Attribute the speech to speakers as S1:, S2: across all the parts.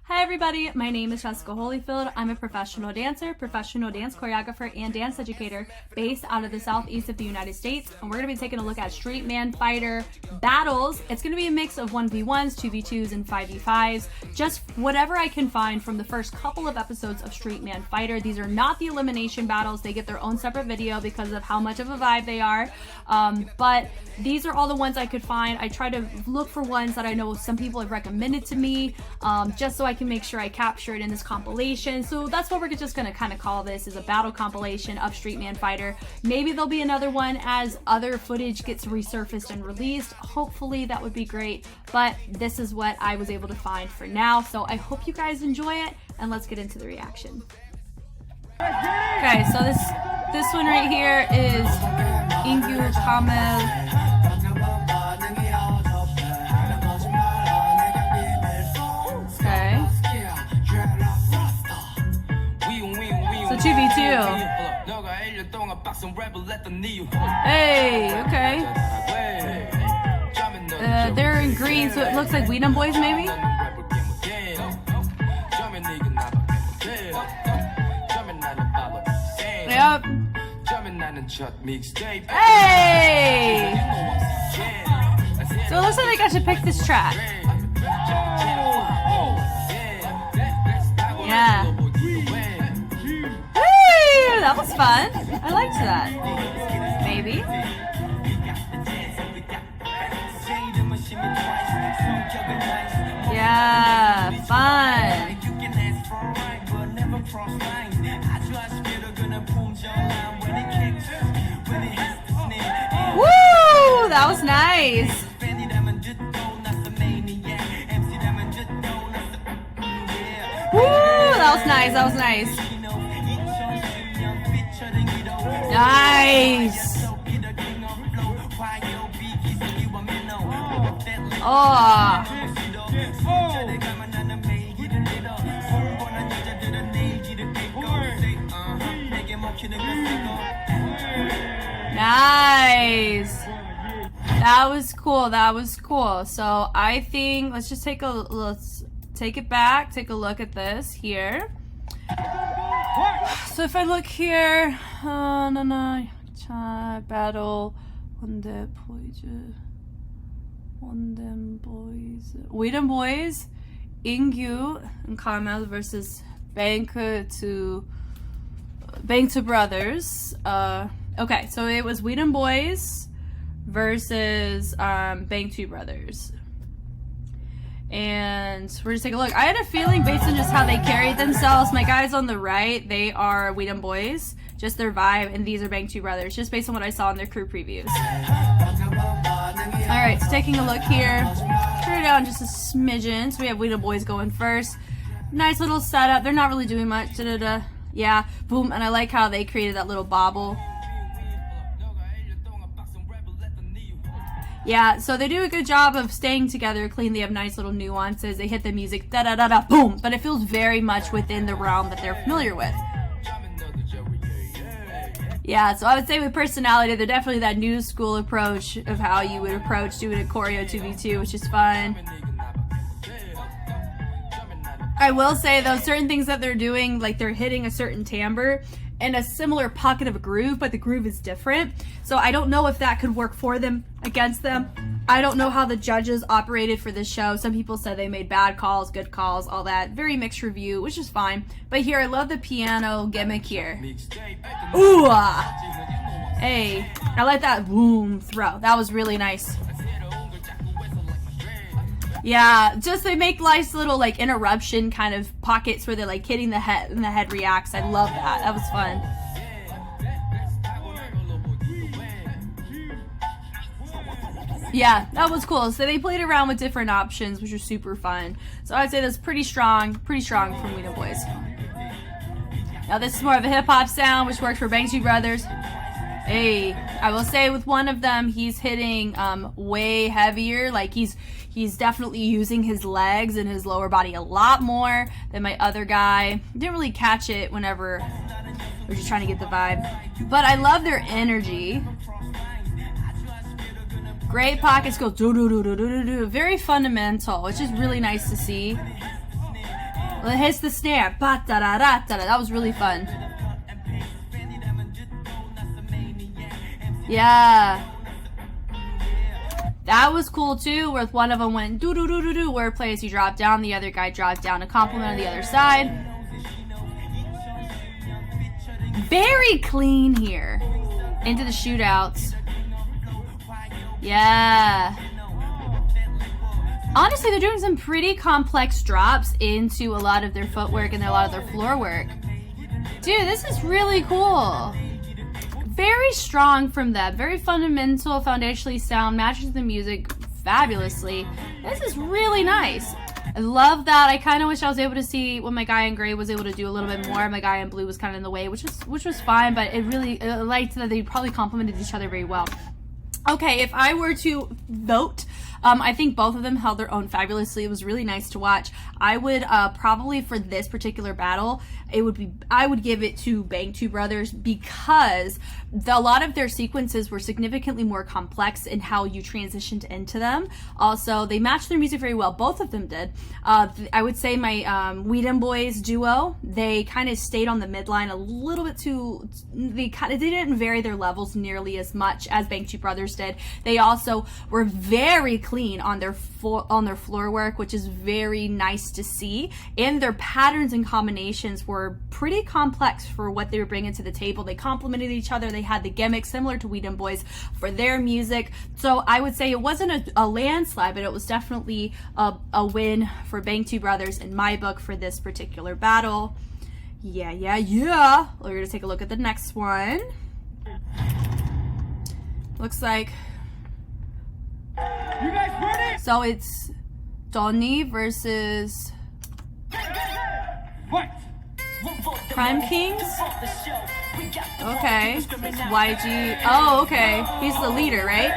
S1: Hi everybody, my name is Jessica Holyfield. I'm a professional dancer, professional dance choreographer, and dance educator based out of the southeast of the United States. And we're going to be taking a look at Street Man Fighter battles. It's going to be a mix of 1v1s, 2v2s, and 5v5s. Just whatever I can find from the first couple of episodes of Street Man Fighter. These are not the elimination battles. They get their own separate video because of how much of a vibe they are. But these are all the ones I could find. I try to look for ones that I know some people have recommended to me, just so I can make sure I capture it in this compilation. So that's what we're just gonna kind of call this, is a battle compilation of Street Man Fighter. Maybe there'll be another one as other footage gets resurfaced and released. Hopefully that would be great, but this is what I was able to find for now. So I hope you guys enjoy it, and let's get into the reaction. Okay, so this one right here is Ingyu, Kamel. So 2v2. Hey, okay. They're in green, so it looks like WEDEMBOYZ maybe? Yep. Hey! So it looks like I got to pick this track. Yeah. That was fun. I liked that. Maybe. Yeah, fun. Woo! That was nice. Woo! That was nice. That was nice. Nice. Oh. Nice. That was cool. That was cool. So I think let's take it back. Take a look at this here. So if I look here, battle, WEDEMBOYZ, Ingyu and Kamel versus BIIB brothers. Okay, so it was WEDEMBOYZ versus BIIB brothers. And we're just taking a look. I had a feeling based on just how they carried themselves. My guys on the right, they are WEDEMBOYZ, just their vibe, and these are BIIB brothers, just based on what I saw in their crew previews. Alright, so taking a look here. Turn it down just a smidgen. So we have WEDEMBOYZ going first. Nice little setup. They're not really doing much. Da-da-da. Yeah, boom. And I like how they created that little bobble. Yeah, so they do a good job of staying together clean. They have nice little nuances. They hit the music, da-da-da-da, boom. But it feels very much within the realm that they're familiar with. Yeah, so I would say with personality, they're definitely that new school approach of how you would approach doing a choreo 2v2, which is fun. I will say, though, certain things that they're doing, like they're hitting a certain timbre in a similar pocket of a groove, but the groove is different. So I don't know if that could work for them, against them. I don't know how the judges operated for this show. Some people said they made bad calls, good calls, all that. Very mixed review, which is fine. But here, I love the piano gimmick here. Ooh! Hey, I like that boom throw. That was really nice. Yeah, just they make nice little like interruption kind of pockets where they're like hitting the head and the head reacts. I love that. That was fun. Yeah, that was cool. So they played around with different options, which was super fun. So I'd say that's pretty strong from WEDEMBOYZ. Now this is more of a hip hop sound, which works for BIIB brothers. Hey, I will say with one of them, he's hitting way heavier. Like he's definitely using his legs and his lower body a lot more than my other guy. Didn't really catch it whenever we're just trying to get the vibe. But I love their energy. Great pockets go do do do do do do do. Very fundamental, which is really nice to see. Well, it hits the snare. That was really fun. Yeah. That was cool too, where one of them went do do do do do, where it plays you drop down, the other guy dropped down to compliment on the other side. Very clean here. Into the shootouts. Yeah. Honestly, they're doing some pretty complex drops into a lot of their footwork and a lot of their floor work. Dude, this is really cool. Very strong from them. Very fundamental, foundationally sound, matches the music fabulously. This is really nice. I love that. I kind of wish I was able to see what my guy in gray was able to do a little bit more. My guy in blue was kind of in the way, which was fine, but it really I liked that they probably complemented each other very well. Okay, if I were to vote, I think both of them held their own fabulously. It was really nice to watch. I would probably for this particular battle, I would give it to Black.Q brothers because a lot of their sequences were significantly more complex in how you transitioned into them. Also, they matched their music very well. Both of them did. I would say my WEDEMBOYZ duo, they kind of stayed on the midline a little bit too. They didn't vary their levels nearly as much as Black.Q brothers did. They also were very clean on their floor work, which is very nice to see. And their patterns and combinations were pretty complex for what they were bringing to the table. They complemented each other. They had the gimmicks similar to WEDEMBOYZ for their music. So I would say it wasn't a landslide, but it was definitely a win for Black.Q brothers in my book for this particular battle. Yeah. We're gonna take a look at the next one. Looks like.
S2: You guys ready?
S1: So it's Donnie versus PRIMEKINGZ. Okay. YG. Oh, okay. He's the leader, right?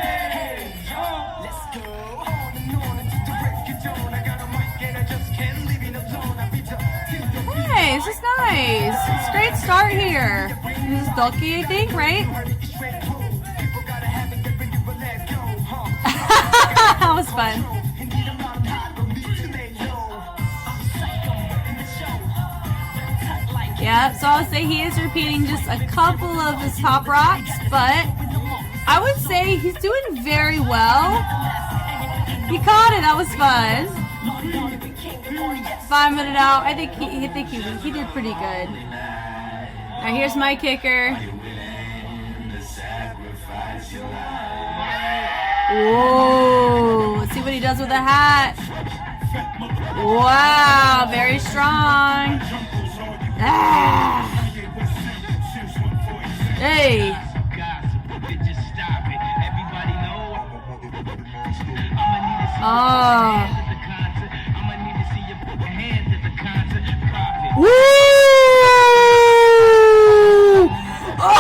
S1: Hey, this is nice. It's a great start here. This is Doki, I think, right? That was fun. Yeah, so I would say he is repeating just a couple of his top rocks, but I would say he's doing very well. He caught it. That was fun. 5 minutes out. I think he did pretty good. Now here's my kicker. Whoa! Let's see what he does with the hat. Wow, very strong. Ah. Hey. Oh. Woo! Oh!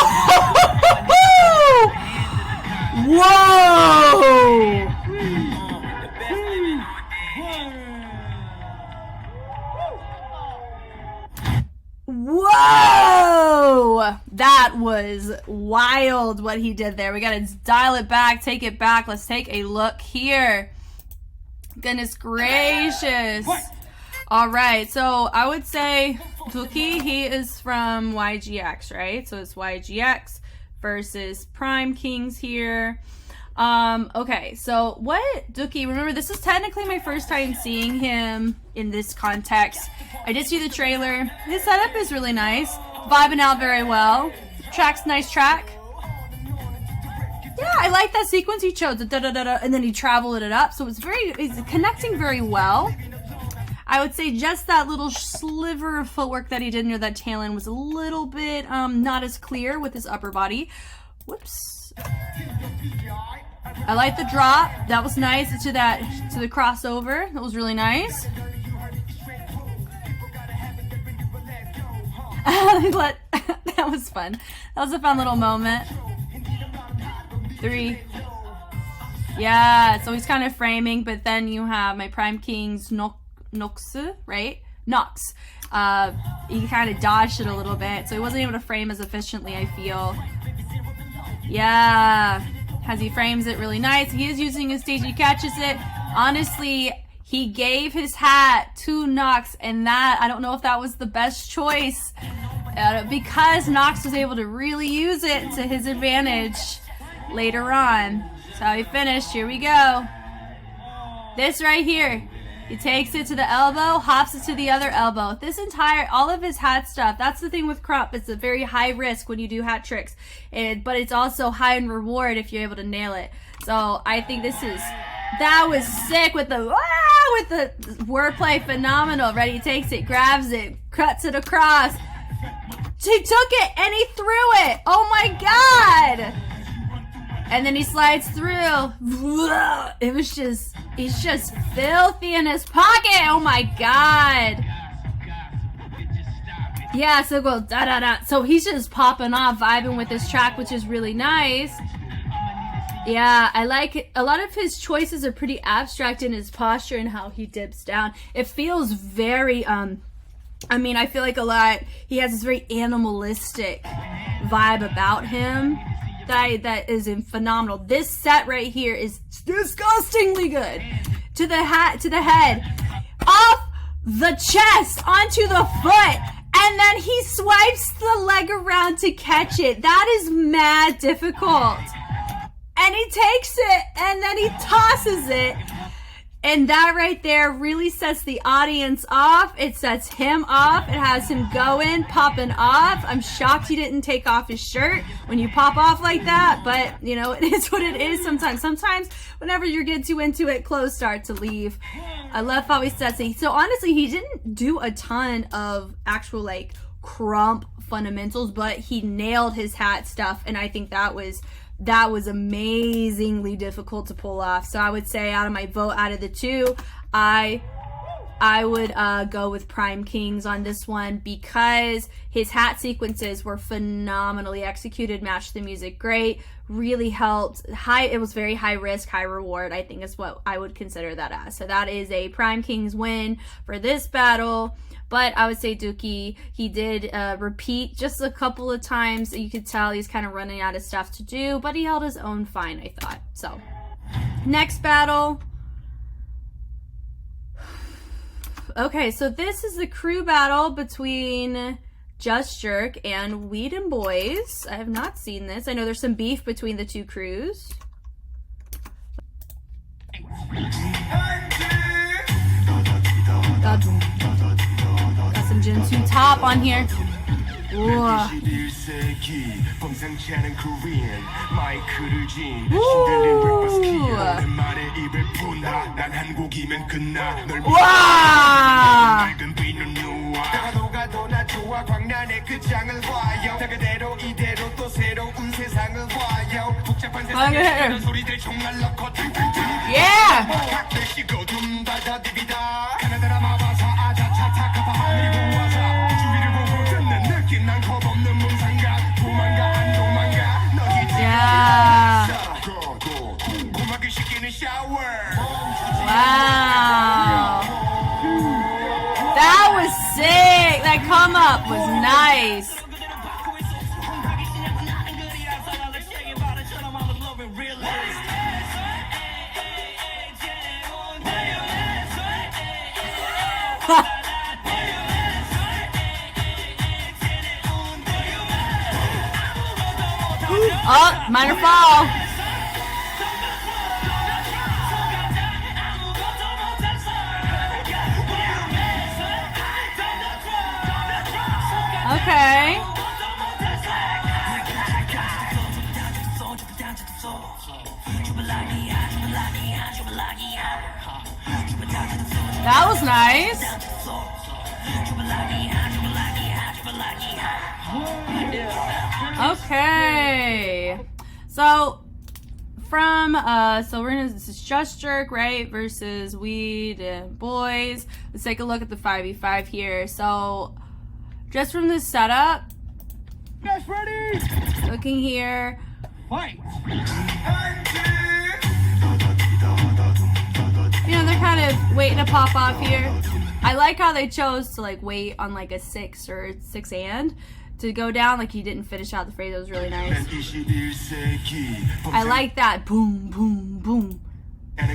S1: Whoa! Whoa! That was wild what he did there. We gotta dial it back, take it back. Let's take a look here. Goodness gracious. All right, so I would say Dookie, he is from YGX, right? So it's YGX versus PRIMEKINGZ here. Okay, so what Dookie, remember this is technically my first time seeing him in this context. I did see the trailer. His setup is really nice. Vibing out very well. Track's nice track. Yeah, I like that sequence he chose, the da-da-da-da, and then he traveled it up. So it's connecting very well. I would say just that little sliver of footwork that he did near that tail end was a little bit not as clear with his upper body. Whoops. I like the drop. That was nice to the crossover. That was really nice. That was fun. That was a fun little moment. 3. Yeah, so he's kind of framing, but then you have my PRIMEKINGZ Knucks, right? Knucks. He kind of dodged it a little bit, so he wasn't able to frame as efficiently, I feel. Yeah, as he frames it really nice. He is using his stage, he catches it. Honestly, he gave his hat to Knucks, and that, I don't know if that was the best choice, because Knucks was able to really use it to his advantage later on. That's how he finished. Here we go. This right here. He takes it to the elbow, hops it to the other elbow. This entire, all of his hat stuff, that's the thing with crop. It's a very high risk when you do hat tricks, but it's also high in reward if you're able to nail it. So I think that was sick with the wordplay, phenomenal. Ready, he takes it, grabs it, cuts it across. He took it and he threw it. Oh my God. And then he slides through. He's just filthy in his pocket. Oh my God. Yeah, so go da da da. So he's just popping off, vibing with this track, which is really nice. Yeah, I like it. A lot of his choices are pretty abstract in his posture and how he dips down. It feels very, I mean, I feel like he has this very animalistic vibe about him that is phenomenal. This set right here is disgustingly good. To the head, off the chest, onto the foot, and then he swipes the leg around to catch it. That is mad difficult. And he takes it, and then he tosses it. And that right there really sets the audience off. It sets him off. It has him going, popping off. I'm shocked he didn't take off his shirt when you pop off like that. But, you know, it is what it is sometimes. Sometimes, whenever you get too into it, clothes start to leave. I love how he sets it. So, honestly, he didn't do a ton of actual, like, crump fundamentals, but he nailed his hat stuff. And I think that was amazingly difficult to pull off. So I would say out of my vote, out of the two, I would go with PRIMEKINGZ on this one because his hat sequences were phenomenally executed, matched the music great, really helped. It was very high risk, high reward, I think is what I would consider that as. So that is a PRIMEKINGZ win for this battle. But I would say Dookie, he did repeat just a couple of times. You could tell he's kind of running out of stuff to do, but he held his own fine, I thought. So, next battle. Okay, so this is the crew battle between JUSTJERK and WEDEMBOYZ. I have not seen this. I know there's some beef between the two crews. Some Jinsu top on here. Ooh. Yeah. Wow. That was sick. That come up was nice. Oh, minor fall. Okay. That was nice. Okay. So this is JUSTJERK, right, versus WEDEMBOYZ. Let's take a look at the 5v5 here. So just from this setup, guys ready? Looking here. Fight. You know, they're kind of waiting to pop off here. I like how they chose to like wait on like a 6 or 6 and to go down, like he didn't finish out the phrase. That was really nice. I like that. Boom, boom, boom. And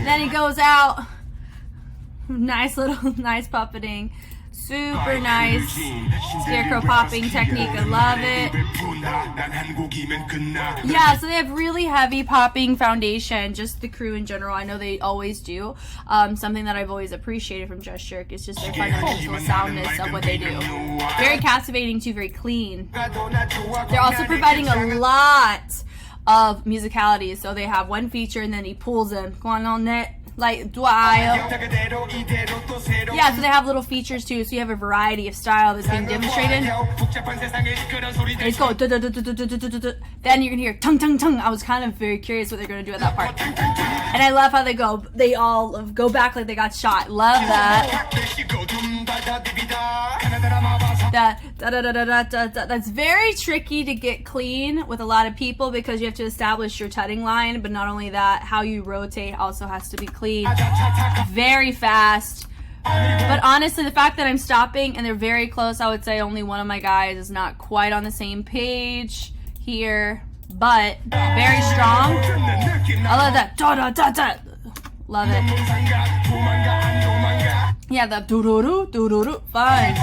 S1: then he goes out. Nice puppeting. Super nice scarecrow popping technique. I love it. Yeah, so they have really heavy popping foundation, just the crew in general. I know they always do. Something that I've always appreciated from JUSTJERK is just their fundamental soundness of what they do. Very captivating too, very clean. They're also providing a lot of musicality. So they have one feature and then he pulls them. Kwon on net. Like, yeah, so they have little features too, so you have a variety of style that's being demonstrated. Let's go. Then you're gonna hear tung tung tung. I was kind of very curious what they're gonna do at that part. And I love how they go. They all go back like they got shot. Love that. That's very tricky to get clean with a lot of people because you have to establish your tutting line, but not only that, how you rotate also has to be clean. Very fast. But honestly, the fact that I'm stopping and they're very close, I would say only one of my guys is not quite on the same page here, but very strong. I love that. Love it. Yeah, the doo-doo-doo, doo-doo-doo. Fun.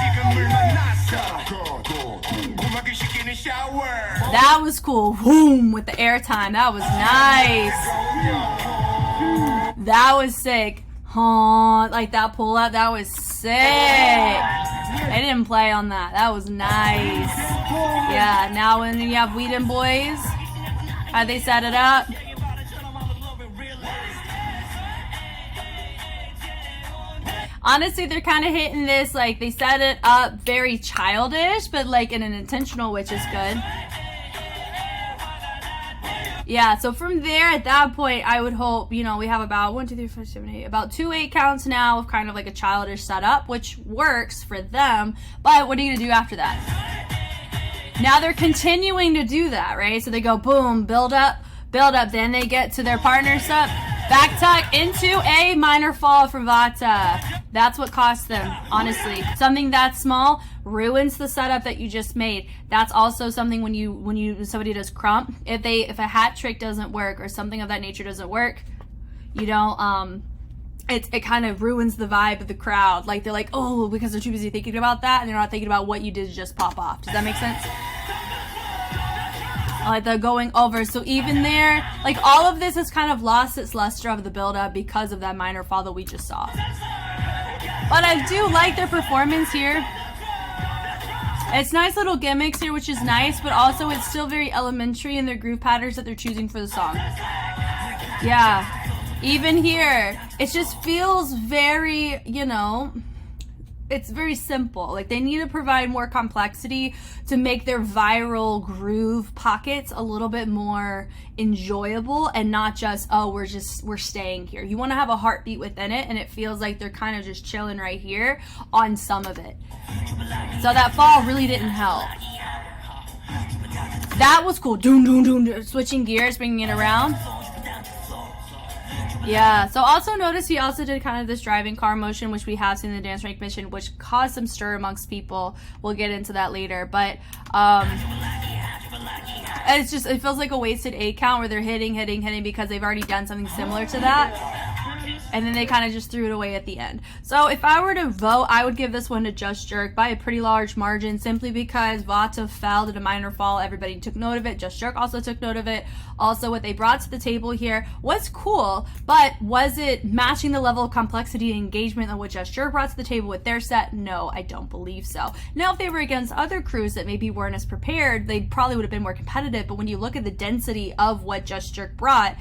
S1: That was cool. Boom, with the airtime. That was nice. That was sick. Like that pull up, that was sick. They didn't play on that. That was nice. Yeah, now when you have WEDEMBOYZ, how they set it up. Honestly, they're kind of hitting this, like, they set it up very childish, but, like, in an intentional, which is good. Yeah, so from there, at that point, I would hope, you know, we have about 1, 2, 3, 4, 7, 8, about 2 8 counts now of kind of like a childish setup, which works for them, but what are you going to do after that? Now they're continuing to do that, right? So they go, boom, build up, then they get to their partner stuff, back tuck into a minor fall from Vata. That's what cost them, honestly. Something that small ruins the setup that you just made. That's also something when somebody does crump, if a hat trick doesn't work or something of that nature doesn't work, you know, it kind of ruins the vibe of the crowd. Like they're like, oh, because they're too busy thinking about that and they're not thinking about what you did to just pop off. Does that make sense? Like the going over. So even there, like all of this has kind of lost its luster of the build-up because of that minor fall that we just saw. But I do like their performance here. It's nice little gimmicks here, which is nice, but also it's still very elementary in their groove patterns that they're choosing for the song. Yeah. Even here, it just feels very, you know, it's very simple. Like they need to provide more complexity to make their viral groove pockets a little bit more enjoyable and not just, oh, we're staying here. You want to have a heartbeat within it, and it feels like they're kind of just chilling right here on some of it. So that fall really didn't help. That was cool. Doom, doom, doom. Switching gears, bringing it around. Yeah, so also notice he also did kind of this driving car motion, which we have seen in the dance rank mission, which caused some stir amongst people. We'll get into that later, but it's just, it feels like a wasted 8 count where they're hitting because they've already done something similar to that. And then they kind of just threw it away at the end. So if I were to vote, I would give this one to JUSTJERK by a pretty large margin, simply because Vata fell to a minor fall. Everybody took note of it. JUSTJERK also took note of it. Also, what they brought to the table here was cool, but was it matching the level of complexity and engagement that what JUSTJERK brought to the table with their set? No, I don't believe so. Now, if they were against other crews that maybe weren't as prepared, they probably would have been more competitive, but when you look at the density of what JUSTJERK brought,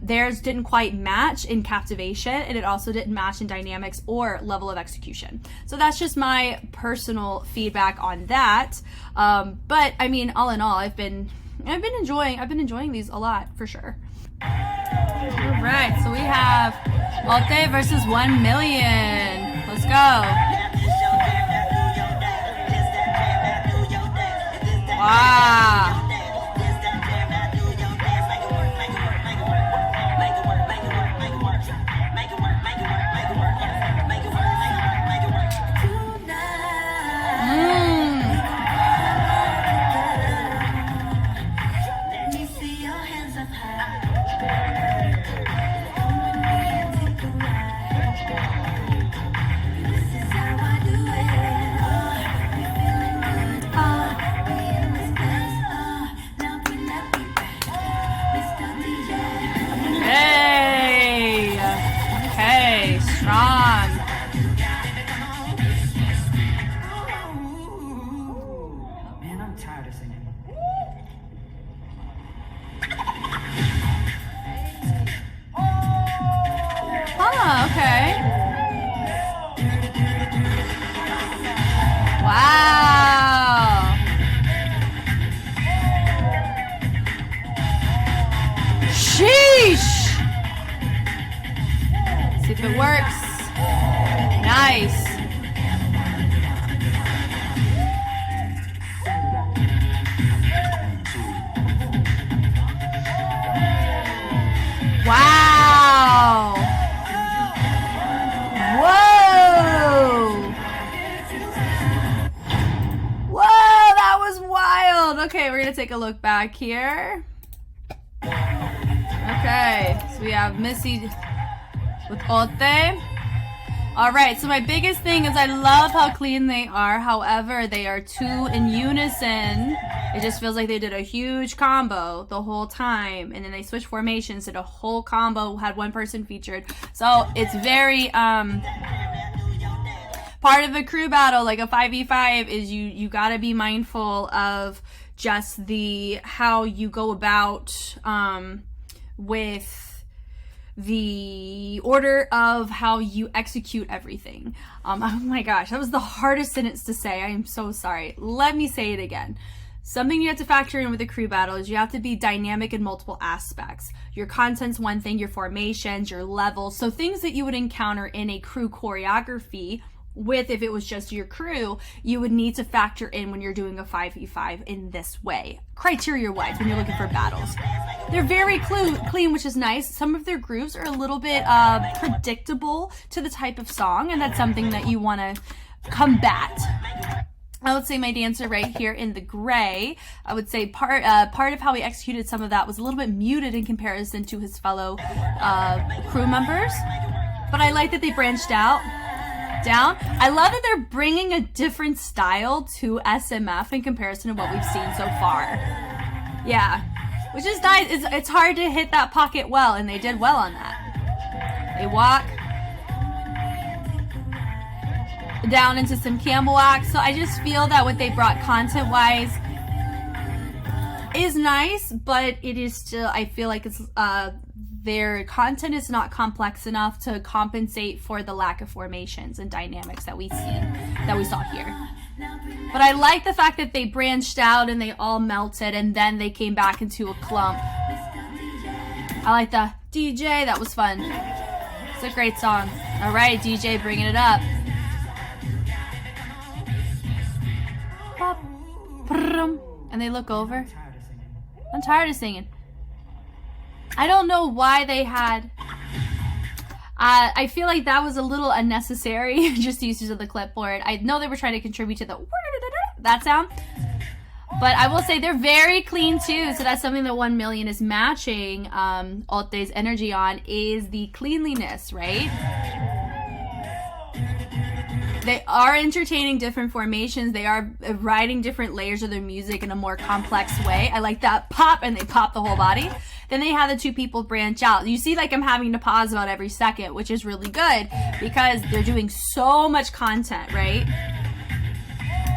S1: theirs didn't quite match in captivation, and it also didn't match in dynamics or level of execution. So that's just my personal feedback on that. But I mean, all in all, I've been enjoying these a lot for sure. All right, so we have Alte versus 1 million. Let's go. Wow. Okay, we're gonna take a look back here. Okay, so we have Missy with Ote. Alright, so my biggest thing is I love how clean they are. However, they are too in unison. It just feels like they did a huge combo the whole time. And then they switched formations, did a whole combo, had one person featured. So it's very, part of a crew battle, like a 5v5, is you gotta be mindful of just how you go about, with the order of how you execute everything. Oh my gosh, that was the hardest sentence to say. I am so sorry. Let me say it again. Something you have to factor in with a crew battle is you have to be dynamic in multiple aspects. Your content's one thing, your formations, your levels. So things that you would encounter in a crew choreography with, if it was just your crew, you would need to factor in when you're doing a 5v5 in this way, criteria-wise, when you're looking for battles. They're very clean, which is nice. Some of their grooves are a little bit predictable to the type of song, and that's something that you want to combat. I would say my dancer right here in the gray, I would say part of how he executed some of that was a little bit muted in comparison to his fellow crew members. But I like that they branched out. Down. I love that they're bringing a different style to SMF in comparison to what we've seen so far. Yeah, which is nice. It's hard to hit that pocket well, and they did well on that. They walk down into some camel walk. So I just feel that what they brought content-wise is nice, but it is still, I feel like it's their content is not complex enough to compensate for the lack of formations and dynamics that we saw here. But I like the fact that they branched out and they all melted and then they came back into a clump. I like the DJ, that was fun. It's a great song. All right, DJ bringing it up. And they look over. I'm tired of singing. I don't know why they had, I feel like that was a little unnecessary, just usage of the clipboard. I know they were trying to contribute to that sound, but I will say they're very clean too, so that's something that 1 million is matching Ote's energy on, is the cleanliness, right? They are entertaining different formations. They are writing different layers of their music in a more complex way. I like that pop, and they pop the whole body. Then they have the two people branch out. You see, like, I'm having to pause about every second, which is really good because they're doing so much content, right?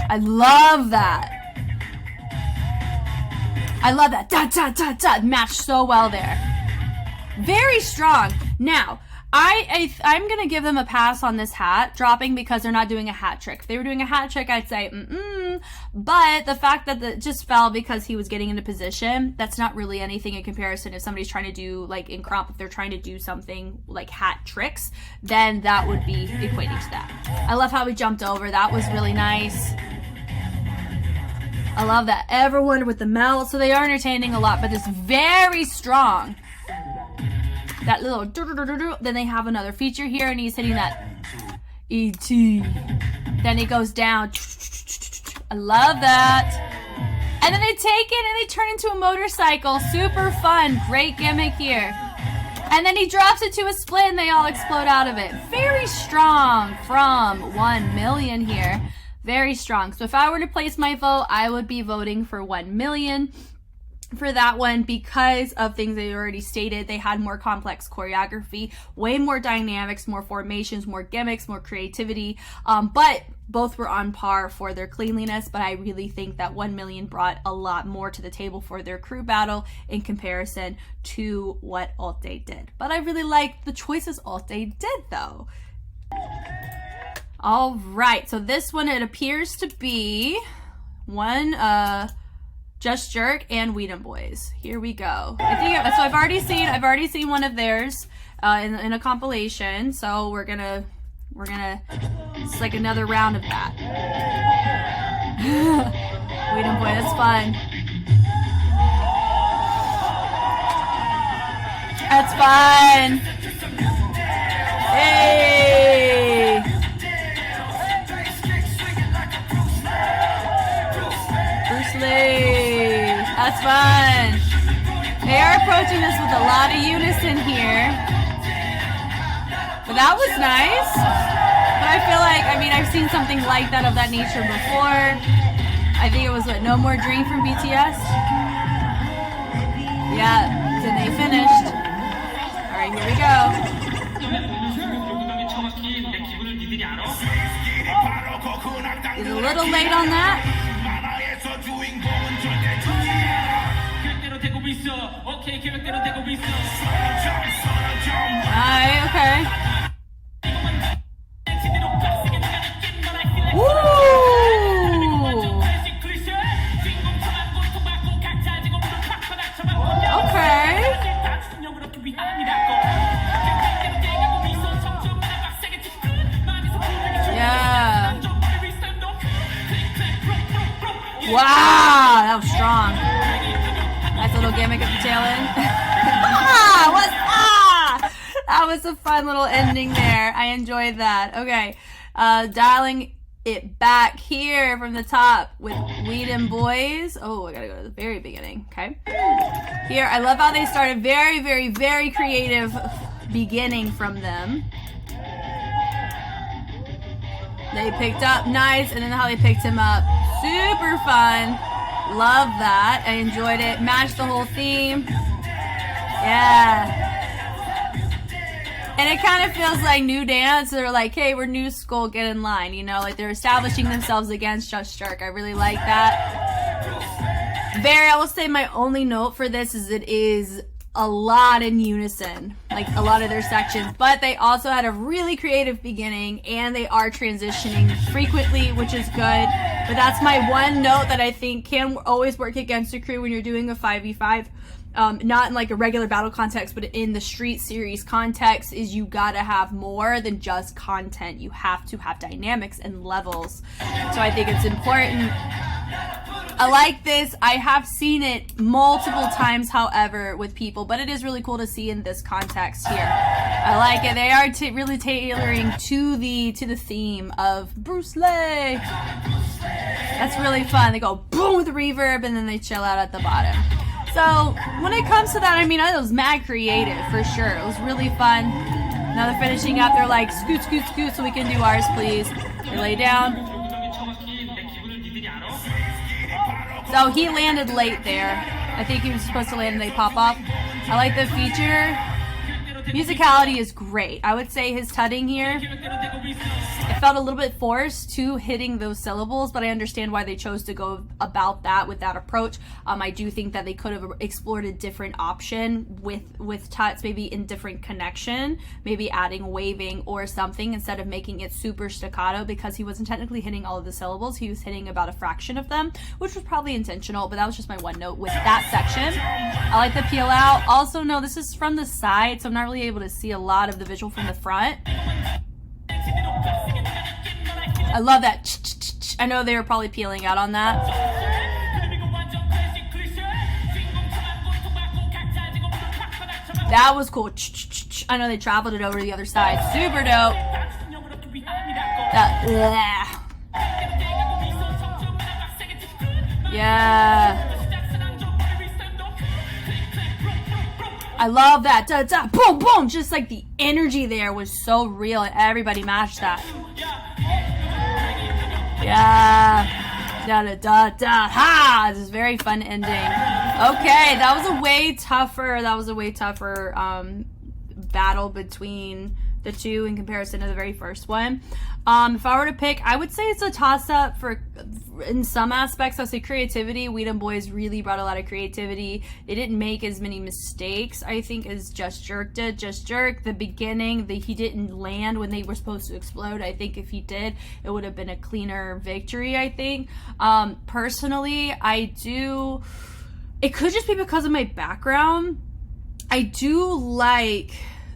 S1: I love that. I love that. Da, da, da, da. Matched so well there. Very strong. Now, I'm going to give them a pass on this hat dropping because they're not doing a hat trick. If they were doing a hat trick, I'd say, But the fact that it just fell because he was getting into position, that's not really anything in comparison. If somebody's trying to do, like in crop, if they're trying to do something like hat tricks, then that would be equating to that. I love how we jumped over. That was really nice. I love that. Everyone with the melt. So they are entertaining a lot, but it's very strong. That little then they have another feature here, and he's hitting that ET. Then he goes down. I love that. And then they take it and they turn into a motorcycle. Super fun. Great gimmick here. And then he drops it to a split and they all explode out of it. Very strong from 1 million here. Very strong. So if I were to place my vote, I would be voting for 1 million. For that one, because of things they already stated. They had more complex choreography, way more dynamics, more formations, more gimmicks, more creativity, but both were on par for their cleanliness. But I really think that 1 million brought a lot more to the table for their crew battle in comparison to what Ote did. But I really liked the choices Ote did though. All right, so this one, it appears to be one JUSTJERK and WEDEMBOYZ. Here we go. I think so. I've already seen one of theirs in a compilation. So we're gonna it's like another round of that. WEDEMBOYZ, that's fun. That's fun. Hey. Bruce Lee. That's fun. They are approaching this with a lot of unison here. But that was nice. But I feel like, I mean, I've seen something like that of that nature before. I think it was, what, No More Dream from BTS? Yeah, then they finished. Alright, here we go. He's a little late on that. Alright, okay. Woo! Okay. Yeah. Wow, that was strong. Nice little gimmick at the tail end. That was a fun little ending there. I enjoyed that. Okay, dialing it back here from the top with WEDEMBOYZ. Oh, I gotta go to the very beginning. Okay. Here, I love how they started very, very, very creative beginning from them. They picked up nice, and then how they picked him up. Super fun. Love that. I enjoyed it. Matched the whole theme. Yeah. And it kind of feels like new dance. They're like, hey, we're new school, get in line. You know, like they're establishing themselves against JUSTJERK. I really like that. I will say my only note for this is it is a lot in unison, like a lot of their sections, but they also had a really creative beginning and they are transitioning frequently, which is good. But that's my one note that I think can always work against a crew when you're doing a 5v5. Not in like a regular battle context, but in the street series context, is you gotta have more than just content. You have to have dynamics and levels. So I think it's important. I like this. I have seen it multiple times, however, with people, but it is really cool to see in this context here. I like it. They are really tailoring to the theme of Bruce Lee. That's really fun. They go boom with the reverb and then they chill out at the bottom. So when it comes to that, I mean, it was mad creative for sure. It was really fun. Now they're finishing up. They're like, scoot, scoot, scoot, so we can do ours, please. They lay down. So he landed late there. I think he was supposed to land and they pop off. I like the feature. Musicality is great. I would say his tutting here, it felt a little bit forced to hitting those syllables, but I understand why they chose to go about that with that approach. I do think that they could have explored a different option with tuts, maybe in different connection, maybe adding waving or something instead of making it super staccato, because he wasn't technically hitting all of the syllables. He was hitting about a fraction of them, which was probably intentional, but that was just my one note with that section. I like the peel out. Also, no, this is from the side, so I'm not really able to see a lot of the visual from the front. I love that. I know they were probably peeling out on that. That was cool. I know they traveled it over to the other side. Super dope. Yeah. I love that. Da, da, boom, boom. Just like the energy there was so real and everybody matched that. Yeah. Da, da, da, da. Ha! This is a very fun ending. Okay, that was a way tougher battle between the two in comparison to the very first one. If I were to pick, I would say it's a toss-up for, in some aspects, I'll say creativity. WEDEMBOYZ really brought a lot of creativity. They didn't make as many mistakes, I think, as JUSTJERK did. JUSTJERK, the beginning, he didn't land when they were supposed to explode. I think if he did, it would have been a cleaner victory, I think. Personally, it could just be because of my background. I do like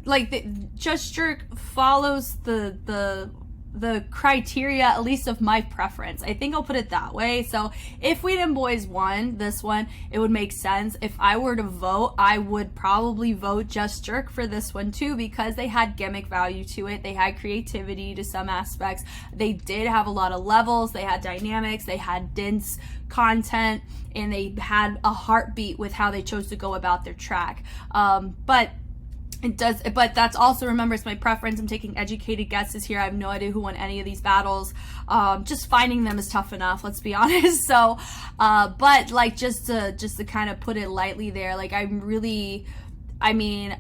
S1: JUSTJERK follows the the criteria, at least of my preference. I think I'll put it that way. So if WEDEMBOYZ won this one, it would make sense. If I were to vote, I would probably vote JUSTJERK for this one too, because they had gimmick value to it. They had creativity to some aspects. They did have a lot of levels. They had dynamics. They had dense content, and they had a heartbeat with how they chose to go about their track. But that's also, remember, it's my preference. I'm taking educated guesses here. I have no idea who won any of these battles. Just finding them is tough enough, let's be honest. So, but like, just to kind of put it lightly there, like, I mean,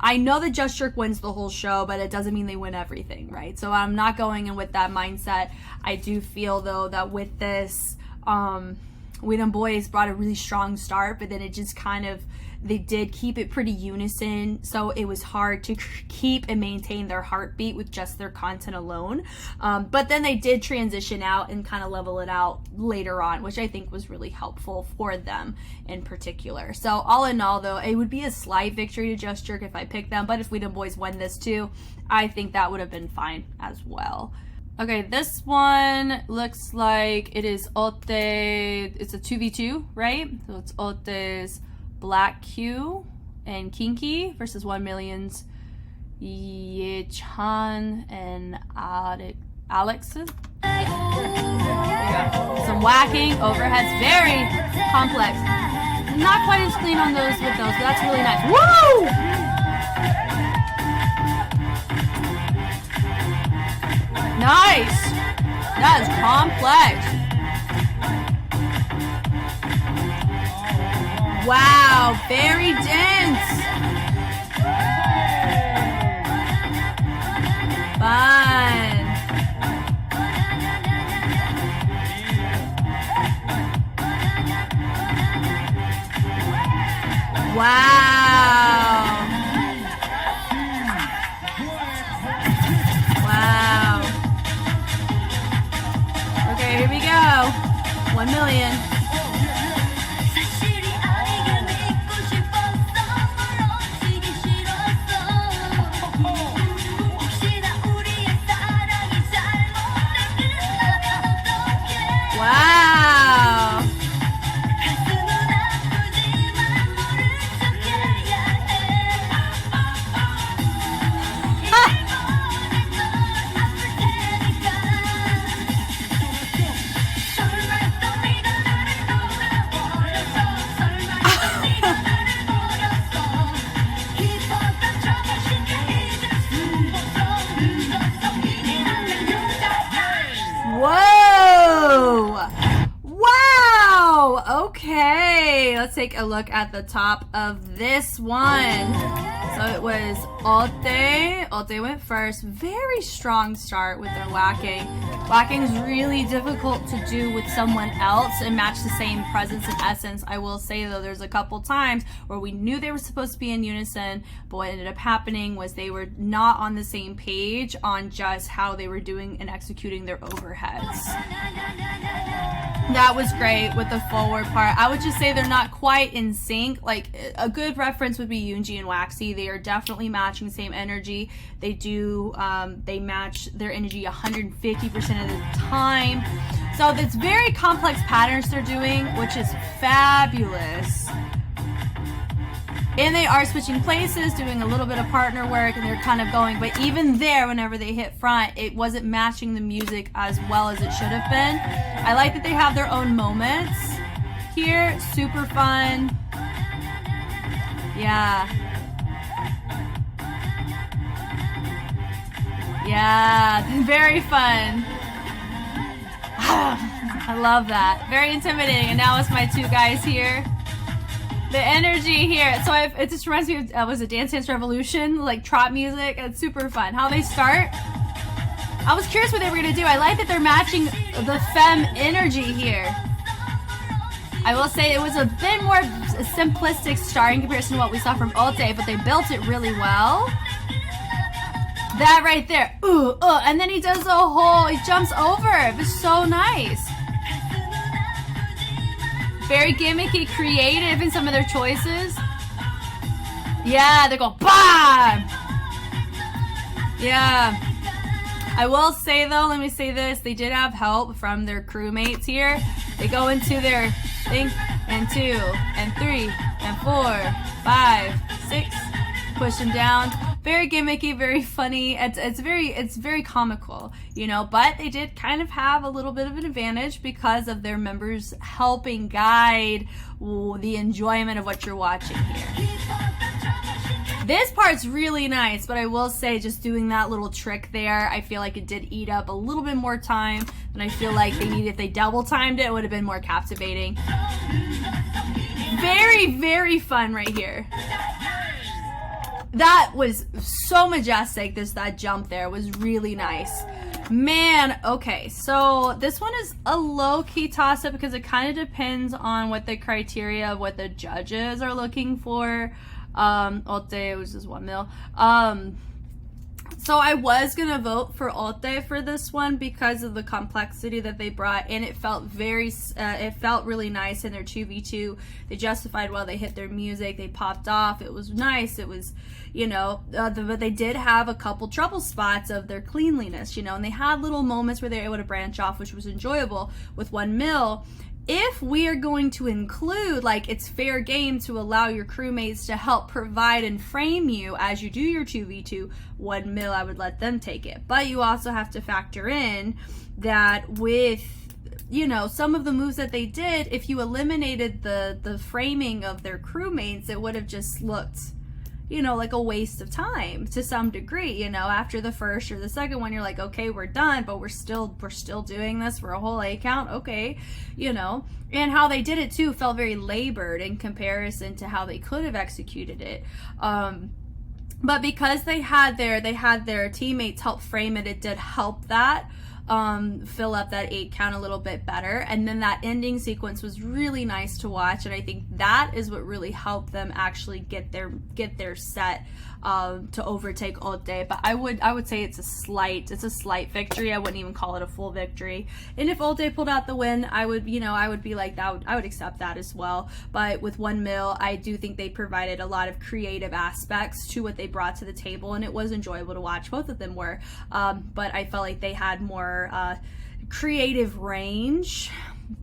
S1: I know that JUSTJERK wins the whole show, but it doesn't mean they win everything, right? So I'm not going in with that mindset. I do feel, though, that with this, WEDEMBOYZ brought a really strong start, but then it just kind of, they did keep it pretty unison, so it was hard to keep and maintain their heartbeat with just their content alone. But then they did transition out and kind of level it out later on, which I think was really helpful for them in particular. So all in all, though, it would be a slight victory to JUSTJERK if I picked them, but if WEDEMBOYZ won this too, I think that would have been fine as well. Okay, this one looks like it is Ote, it's a 2v2, right? So it's Ote's Black.Q and Kinky versus 1 Million's Yechan and Alexx. Some whacking, overheads, very complex. Not quite as clean on those with those, but that's really nice. Woo! Nice! That is complex. Wow, very dense. Fun. Wow. Wow. Okay, here we go. 1 million. Wow. Okay, let's take a look at the top of this one. So it was Ote. Ote went first. Very strong start with their whacking. Whacking is really difficult to do with someone else and match the same presence and essence. I will say, though, there's a couple times where we knew they were supposed to be in unison, but what ended up happening was they were not on the same page on just how they were doing and executing their overheads. That was great with the forward part. I would just say they're not quite in sync. Like, a good reference would be Yoongi and Waxy. They are definitely matching the same energy. They do, they match their energy 150% of the time. So it's very complex patterns they're doing, which is fabulous. And they are switching places, doing a little bit of partner work, and they're kind of going, but even there, whenever they hit front, it wasn't matching the music as well as it should have been. I like that they have their own moments here. Super fun. Yeah. Yeah, very fun. I love that. Very intimidating. And now it's my two guys here. The energy here. So it just reminds me of, was it Dance Dance Revolution? Like trot music. It's super fun. How they start. I was curious what they were going to do. I like that they're matching the femme energy here. I will say it was a bit more simplistic start in comparison to what we saw from Ote, but they built it really well. That right there. Ooh, and then he does a whole, he jumps over. It was so nice. Very gimmicky, creative in some of their choices. Yeah, they go BAM! Yeah. I will say though, let me say this, they did have help from their crewmates here. They go into their thing, and 2, and 3, and 4, 5, 6, push them down. Very gimmicky, very funny. It's very comical, you know, but they did kind of have a little bit of an advantage because of their members helping guide the enjoyment of what you're watching here. This part's really nice, but I will say just doing that little trick there, I feel like it did eat up a little bit more time than I feel like they needed. If they double timed it, it would have been more captivating. Very, very fun right here. That was so majestic. That jump there was really nice. Man, okay, so this one is a low-key toss-up because it kind of depends on what the criteria of what the judges are looking for. Otte was just 1 mil. So I was gonna vote for Otte for this one because of the complexity that they brought, and it felt it felt really nice in their 2v2. They justified well. They hit their music. They popped off. It was nice. It was, you know, but they did have a couple trouble spots of their cleanliness, you know, and they had little moments where they were able to branch off, which was enjoyable with 1 mil. If we are going to include, like, it's fair game to allow your crewmates to help provide and frame you as you do your 2v2, 1 mil, I would let them take it. But you also have to factor in that with, you know, some of the moves that they did, if you eliminated the framing of their crewmates, it would have just looked, you know, like a waste of time to some degree. You know, after the first or the second one, you're like, okay, we're done, but we're still doing this for a whole A count. Okay, you know, and how they did it too felt very labored in comparison to how they could have executed it. But because they had their teammates help frame it, it did help that fill up that 8 count a little bit better. And then that ending sequence was really nice to watch, and I think that is what really helped them actually get their set to overtake Otte. But I would say it's a slight victory. I wouldn't even call it a full victory. And if Otte pulled out the win, I would be like that. I would accept that as well. But with 1 mil, I do think they provided a lot of creative aspects to what they brought to the table, and it was enjoyable to watch. Both of them were, but I felt like they had more creative range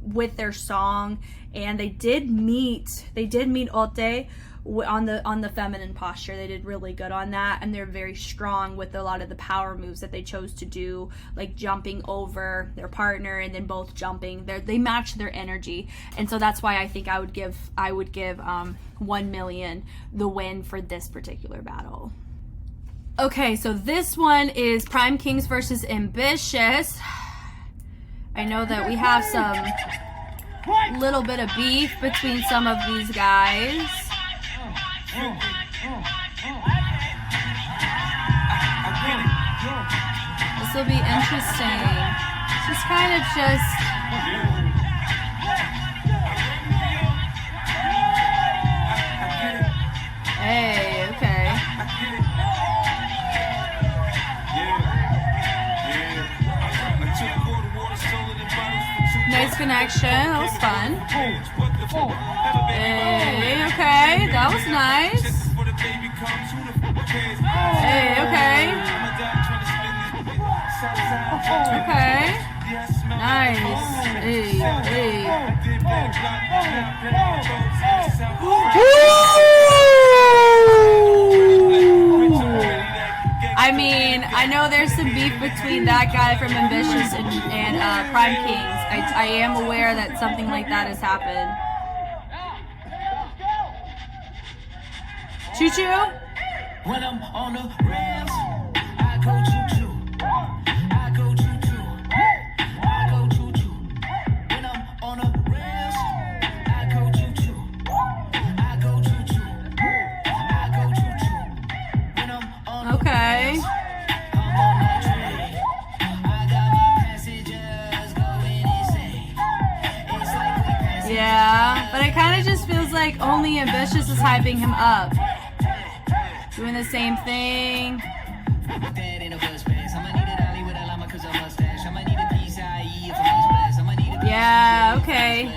S1: with their song, and they did meet Otte on the feminine posture. They did really good on that, and they're very strong with a lot of the power moves that they chose to do, like jumping over their partner and then both jumping. They match their energy, and so that's why I think I would give 1 million the win for this particular battle. Okay, so this one is PRIMEKINGZ versus MBITIOUS. I know that we have some little bit of beef between some of these guys. This will be interesting. Just kind of hey, okay. Nice connection. That was fun. Hey, okay. That was nice. Hey, okay. Okay. Nice. Hey, hey. I mean, I know there's some beef between that guy from MBITIOUS and PRIMEKINGZ. I am aware that something like that has happened. Choo choo? When I'm on the rails, I go choo choo. I go choo choo. I go choo choo. When I'm on the rails, I go choo choo. I go choo choo. I go choo choo. When I'm on the rails, I'm on that train. I got my passengers going insane. It's like we pass. Yeah, but it kind of just feels like only MBITIOUS is hyping him up. Doing the same thing. Yeah, okay.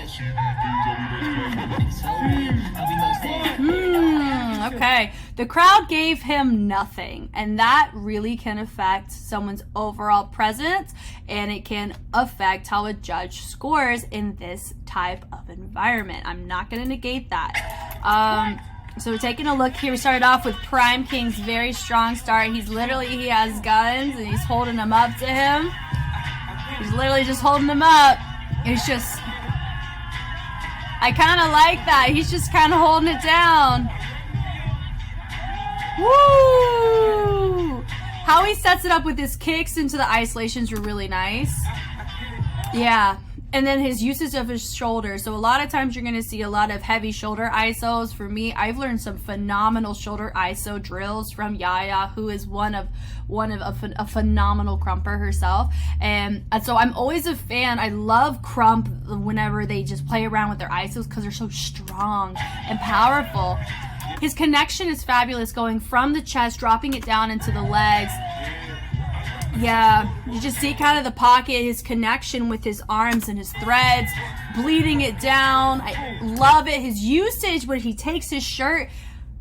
S1: Okay. The crowd gave him nothing, and that really can affect someone's overall presence, and it can affect how a judge scores in this type of environment. I'm not going to negate that. So we're taking a look here. We started off with PRIMEKINGZ, very strong start. He has guns, and he's holding them up to him. He's literally just holding them up. It's just, I kind of like that. He's just kind of holding it down. Woo! How he sets it up with his kicks into the isolations were really nice. Yeah. And then his usage of his shoulder. So a lot of times you're going to see a lot of heavy shoulder ISOs. For me, I've learned some phenomenal shoulder ISO drills from Yaya, who is one of a phenomenal crumper herself. And so I'm always a fan. I love crump whenever they just play around with their ISOs because they're so strong and powerful. His connection is fabulous, going from the chest, dropping it down into the legs. Yeah, you just see kind of the pocket, his connection with his arms and his threads, bleeding it down. I love it. His usage when he takes his shirt,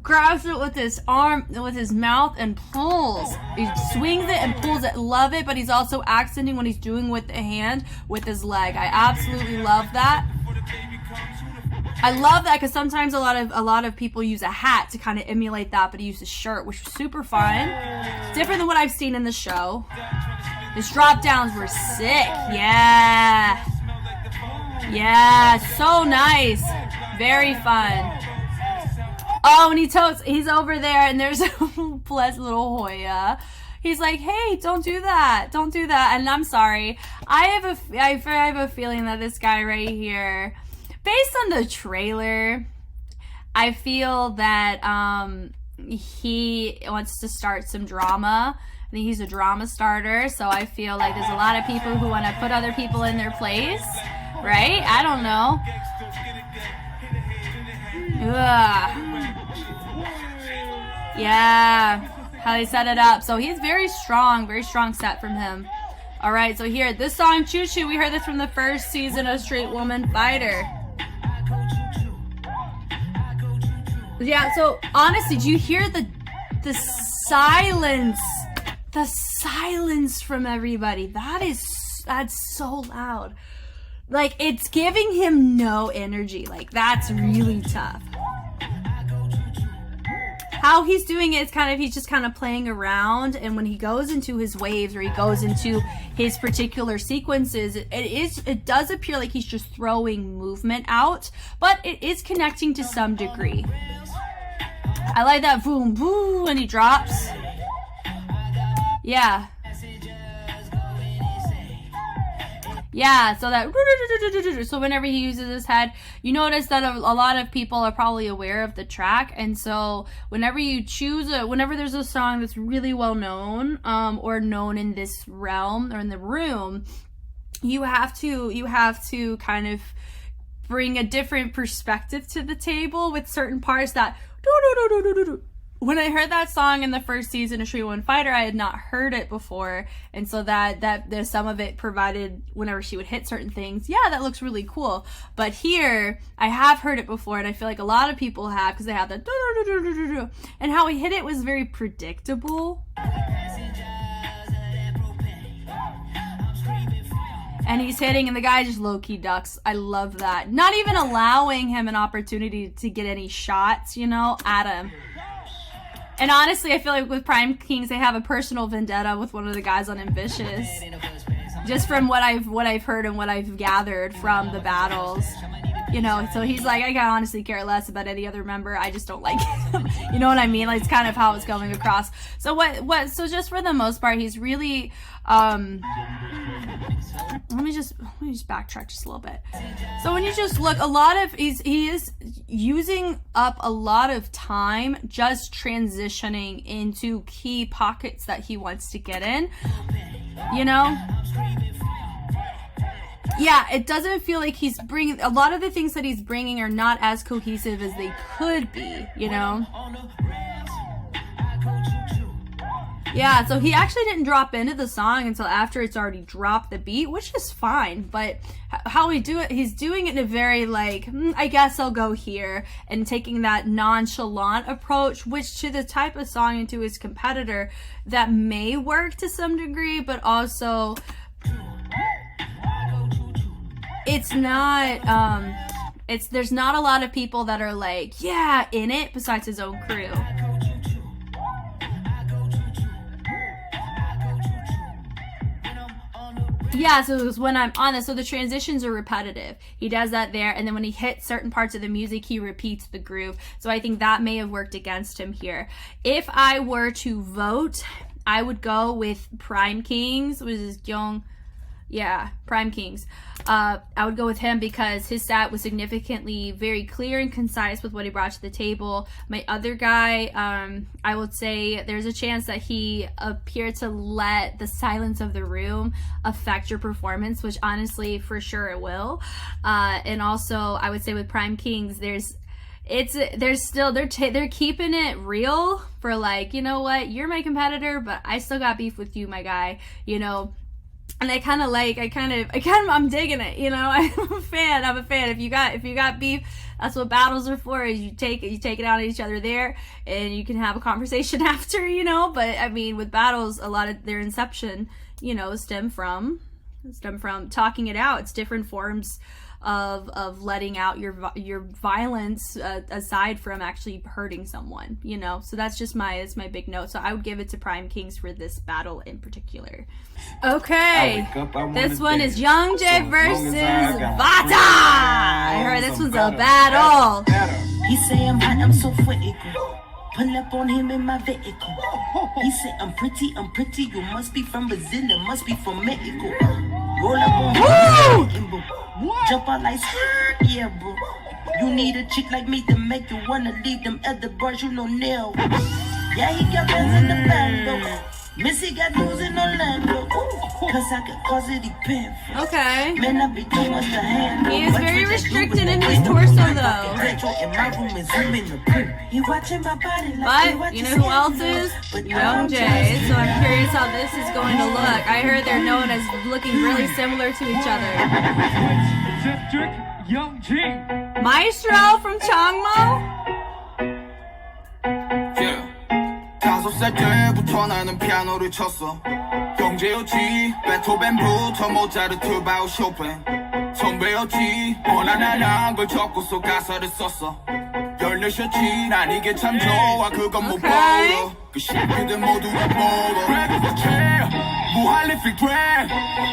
S1: grabs it with his arm, with his mouth, and pulls. He swings it and pulls it. Love it, but he's also accenting what he's doing with the hand, with his leg. I absolutely love that. I love that because sometimes a lot of people use a hat to kind of emulate that, but he used a shirt, which was super fun. Different than what I've seen in the show. His drop downs were sick. Yeah. Yeah, so nice. Very fun. Oh, and he's over there, and there's a blessed little Hoya. He's like, hey, don't do that. Don't do that. And I'm sorry. I have a feeling that this guy right here, based on the trailer, I feel that he wants to start some drama. I think he's a drama starter, so I feel like there's a lot of people who want to put other people in their place, right? I don't know. Ugh. Yeah, how they set it up. So he's very strong set from him. All right, so here, this song, Choo Choo, we heard this from the first season of Straight Woman Fighter. Yeah, so honestly, do you hear the silence? The silence from everybody. That's so loud. Like, it's giving him no energy. Like, that's really tough. How he's doing it is he's just kind of playing around, and when he goes into his waves or he goes into his particular sequences, it does appear like he's just throwing movement out, but it is connecting to some degree. I like that boom boom when he drops. Yeah. Yeah, so whenever he uses his head, you notice that a lot of people are probably aware of the track, and so whenever you whenever there's a song that's really well known, or known in this realm or in the room, you have to kind of bring a different perspective to the table with certain parts that when I heard that song in the first season of Straight Woman Fighter, I had not heard it before, and so that there's some of it provided whenever she would hit certain things. Yeah, that looks really cool. But here, I have heard it before, and I feel like a lot of people have, because they have that and how he hit it was very predictable. And he's hitting, and the guy just low-key ducks. I love that. Not even allowing him an opportunity to get any shots, at him. And honestly, I feel like with PRIMEKINGZ, they have a personal vendetta with one of the guys on Ambitious. Just from what I've heard and what I've gathered from the battles. So he's like, I can honestly care less about any other member. I just don't like him. You know what I mean? Like, it's kind of how it's going across. So so just for the most part, he's really, let me just backtrack just a little bit. So when you just look, he is using up a lot of time just transitioning into key pockets that he wants to get in, Yeah, it doesn't feel like he's bringing, a lot of the things that he's bringing are not as cohesive as they could be, Yeah, so he actually didn't drop into the song until after it's already dropped the beat, which is fine, but how we do it, he's doing it in a very like, I guess I'll go here, and taking that nonchalant approach, which to the type of song and to his competitor, that may work to some degree, but also it's not, there's not a lot of people that are like, yeah, in it, besides his own crew. Yeah, so it was when I'm on this, so the transitions are repetitive. He does that there, and then when he hits certain parts of the music, he repeats the groove. So I think that may have worked against him here. If I were to vote, I would go with PRIMEKINGZ, which is Kyoyung. Yeah, PRIMEKINGZ. I would go with him because his set was significantly very clear and concise with what he brought to the table. My other guy, I would say there's a chance that he appeared to let the silence of the room affect your performance, which honestly, for sure it will. And also, I would say with PRIMEKINGZ, they're keeping it real for like, you know what, you're my competitor, but I still got beef with you, my guy, you know. And I'm digging it, you know. I'm a fan. If you got beef, that's what battles are for. Is you take it out on each other there, and you can have a conversation after, you know. But I mean, with battles, a lot of their inception, you know, stem from talking it out. It's different forms of letting out your violence aside from actually hurting someone, you know. So that's my big note. So I would give it to PRIMEKINGZ for this battle in particular. Okay, this one is Youngdeuk versus Vata. I heard this one's a battle.
S2: He say I'm hot, I'm so critical. Pull up on him in my vehicle. He said I'm pretty, you must be from Brazil, it must be from Mexico. Roll up on him, jump out like yeah, bro. You need a chick like me to make you wanna leave them other bars, you know, nail. Yeah, he got bands in the band, though. Missy got news in Orlando. Cause I could cause it depend.
S1: Okay.
S2: Man, I be too much to handle.
S1: He is very restricted in his torso though. But you know who else is? Youngdeuk. So I'm curious how this is going to look. I heard they're known as looking really similar to each other. Maestro from Changmo?
S3: 다섯 살 때부터 나는 피아노를 쳤어 경제였지 베토벤부터 모차르트 바우 쇼팽 선배였지 원하나란 걸 적고서 가사를 썼어 14셨지 난 이게 참 좋아 그건 못 벌어 그 새끼들 모두 먹어 무한리필 돼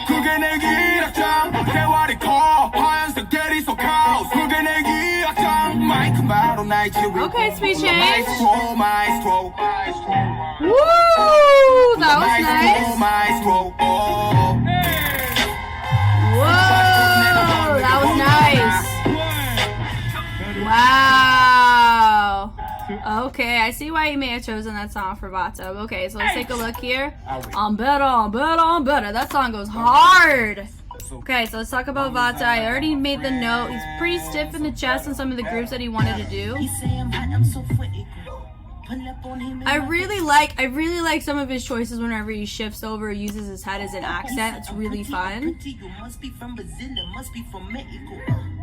S3: 그게 내 기락장 대화리 커 하얀색 대리석 카우스 그게 내 기락장 마이크 바로 나의 지휘
S1: Okay, speed change.
S3: Maestro.
S1: Woo! That was nice.
S3: Maestro.
S1: Whoa! That was nice. Wow. Okay, I see why you may have chosen that song for Vata. Okay, so let's take a look here. I'm better. That song goes hard. Okay, so let's talk about Vata. I already made the note. He's pretty stiff in the chest on some of the grooves that he wanted to do. I really like some of his choices whenever he shifts over, uses his head as an accent. It's really fun.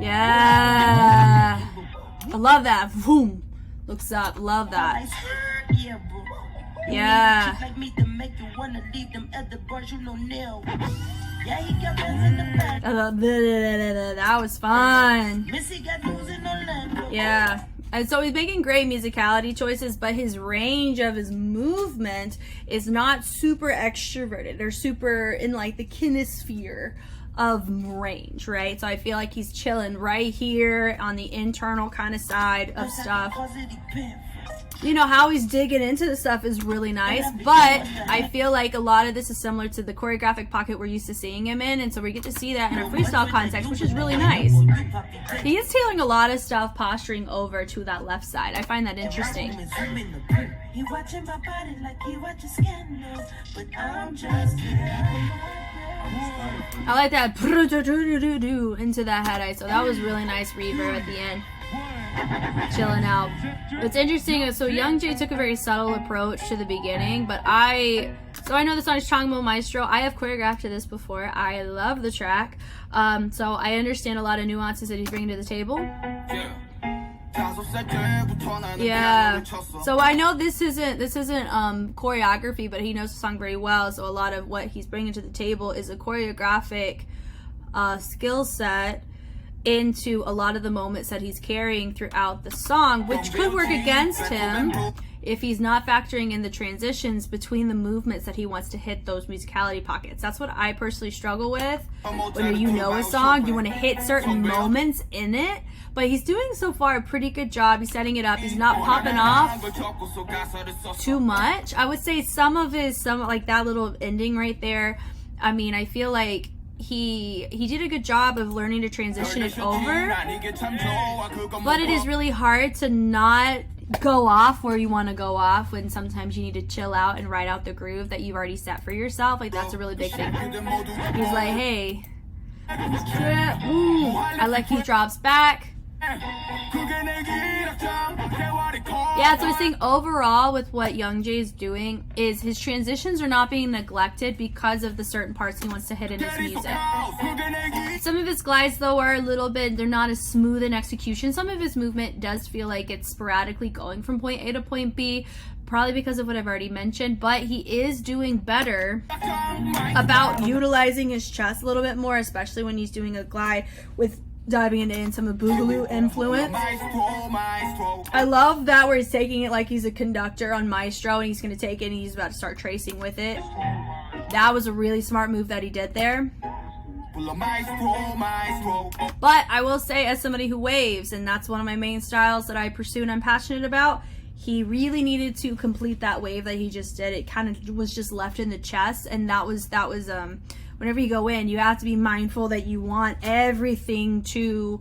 S1: Yeah. I love that. Boom. Looks up. Love that. Yeah. That was fun. Yeah. And so he's making great musicality choices, but his range of his movement is not super extroverted. They're super in like the kinesphere of range, right? So I feel like he's chilling right here on the internal kind of side of stuff. You know, how he's digging into the stuff is really nice, but I feel like a lot of this is similar to the choreographic pocket we're used to seeing him in, and so we get to see that in a freestyle context, which is really nice. He is tailing a lot of stuff, posturing over to that left side. I find that interesting. I like that into that head eye, so that was really nice reverb at the end. chilling out. It's interesting. So Youngdeuk took a very subtle approach to the beginning, but I know the song is Changmo Maestro. I have choreographed to this before. I love the track. So I understand a lot of nuances that he's bringing to the table. Yeah. So I know this isn't choreography, but he knows the song very well. So a lot of what he's bringing to the table is a choreographic skill set into a lot of the moments that he's carrying throughout the song, which could work against him if he's not factoring in the transitions between the movements that he wants to hit those musicality pockets. That's what I personally struggle with. When you know a song, you want to hit certain moments in it, but he's doing so far a pretty good job. He's setting it up. He's not popping off too much. I would say some like that little ending right there, I mean, I feel like he did a good job of learning to transition it over, but it is really hard to not go off where you want to go off when sometimes you need to chill out and ride out the groove that you've already set for yourself. Like, that's a really big thing. He's like, hey, I like he drops back. Yeah, so I think overall with what Youngjae is doing is his transitions are not being neglected because of the certain parts he wants to hit in his music. Some of his glides though are a little bit, they're not as smooth in execution. Some of his movement does feel like it's sporadically going from point A to point B, probably because of what I've already mentioned, but he is doing better about utilizing his chest a little bit more, especially when he's doing a glide with diving into some of Boogaloo influence. I love that where he's taking it like he's a conductor on Maestro, and he's going to take it and he's about to start tracing with it. That was a really smart move that he did there. But I will say, as somebody who waves, and that's one of my main styles that I pursue and I'm passionate about, he really needed to complete that wave that he just did. It kind of was just left in the chest, and that was whenever you go in, you have to be mindful that you want everything to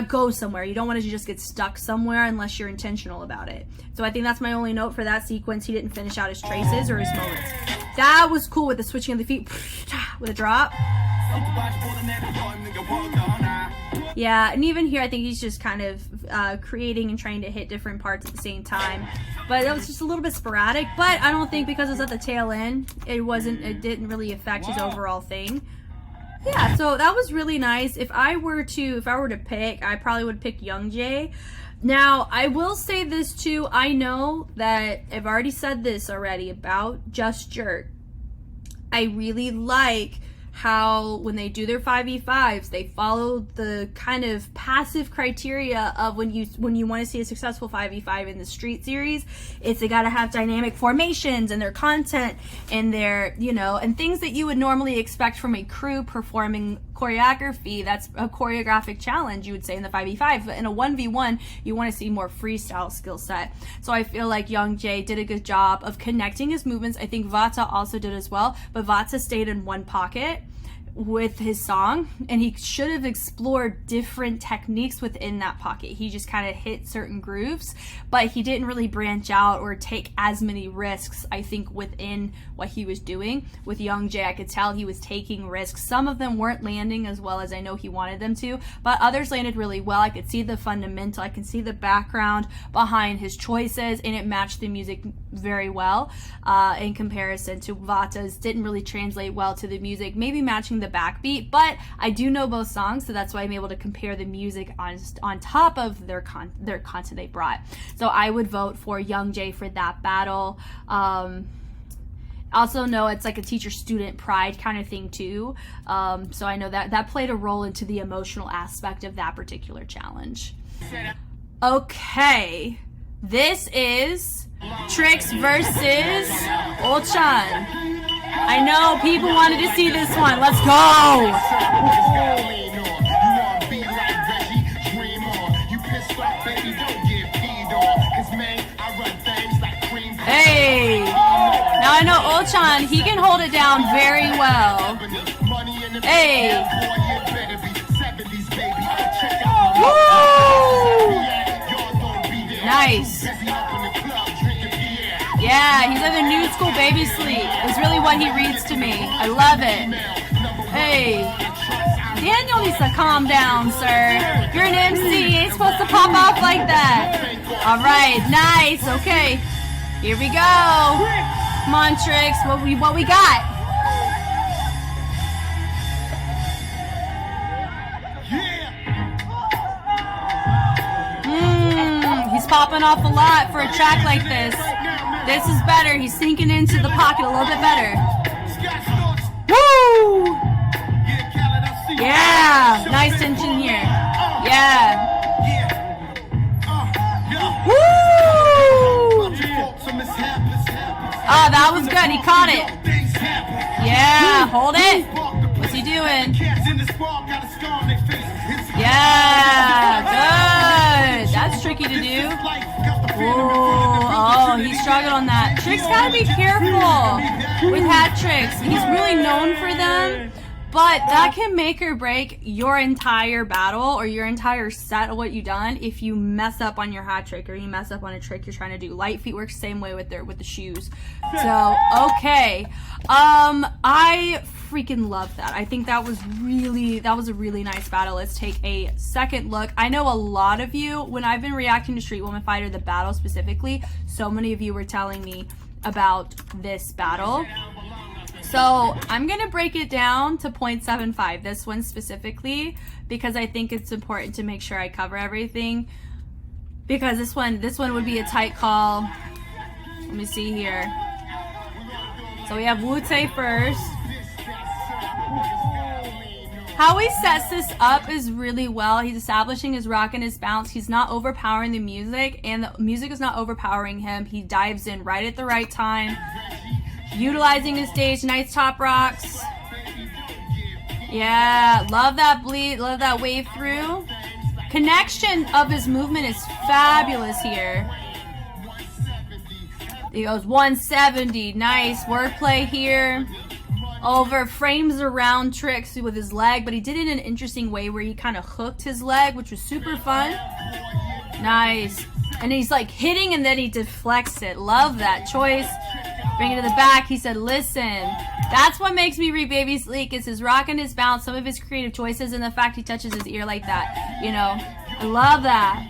S1: go somewhere. You don't want it to just get stuck somewhere unless you're intentional about it. So I think that's my only note for that sequence. He didn't finish out his traces or his moments. That was cool with the switching of the feet with a drop. Yeah, and even here I think he's just kind of creating and trying to hit different parts at the same time. But it was just a little bit sporadic, but I don't think because it was at the tail end, it didn't really affect his overall thing. Yeah, so that was really nice. If I were to pick, I probably would pick Youngjae. Now, I will say this too. I know that I've already said this already about JUSTJERK. I really like how when they do their 5v5s, they follow the kind of passive criteria of when you want to see a successful 5v5 in the street series, it's they got to have dynamic formations and their content and their, and things that you would normally expect from a crew performing choreography. That's a choreographic challenge, you would say, in the 5v5. But in a 1v1, you want to see more freestyle skill set. So I feel like Youngjae did a good job of connecting his movements. I think Vata also did as well, but Vata stayed in one pocket with his song, and he should have explored different techniques within that pocket. He just kind of hit certain grooves, but he didn't really branch out or take as many risks, I think, within what he was doing. With Youngjae, I could tell he was taking risks. Some of them weren't landing as well as I know he wanted them to, but others landed really well. I could see the fundamental, I can see the background behind his choices, and it matched the music very well in comparison to Vata's. Didn't really translate well to the music, maybe matching the backbeat, but I do know both songs, so that's why I'm able to compare the music on top of their content they brought. So I would vote for Youngjae for that battle. Also know it's like a teacher-student pride kind of thing too, so I know that played a role into the emotional aspect of that particular challenge. Okay, this is Trix versus Yechan. I know people wanted to see this one. Let's go! Hey! Now I know Yechan, he can hold it down very well. Hey! Woo! Nice. Yeah, he's like a new school baby sleep. It's really what he reads to me. I love it. Hey. Daniel needs to calm down, sir. You're an MC. You ain't supposed to pop off like that. All right, nice. Okay, here we go. Come on, Trix. What we got? He's popping off a lot for a track like this. This is better. He's sinking into the pocket a little bit better. Woo! Yeah, nice tension here. Yeah. Woo! Oh, that was good. He caught it. Yeah, hold it. What's he doing? Yeah, good. That's tricky to do. Oh, he struggled on that. Trix gotta be careful with hat tricks. He's really known for them, but that can make or break your entire battle or your entire set of what you've done if you mess up on your hat trick or you mess up on a trick you're trying to do. Light feet works same way with the shoes. So okay, I freaking love that. I think that was a really nice battle. Let's take a second look. I know a lot of you, when I've been reacting to Street Woman Fighter, the battle specifically, so many of you were telling me about this battle. So I'm gonna break it down to 0.75, this one specifically, because I think it's important to make sure I cover everything, because this one would be a tight call. Let me see here. So we have Wu-Tae first. How he sets this up is really well. He's establishing his rock and his bounce. He's not overpowering the music, and the music is not overpowering him. He dives in right at the right time, utilizing his stage. Nice top rocks. Yeah, love that bleed, love that wave through. Connection of his movement is fabulous here. He goes 170. Nice wordplay here. Over frames around Trix with his leg, but he did it in an interesting way where he kind of hooked his leg, which was super fun. Nice. And he's like hitting and then he deflects it. Love that choice. Bring it to the back. He said, listen, that's what makes me read Baby Sleek, is his rock and his bounce, some of his creative choices, and the fact he touches his ear like that. You know, I love that.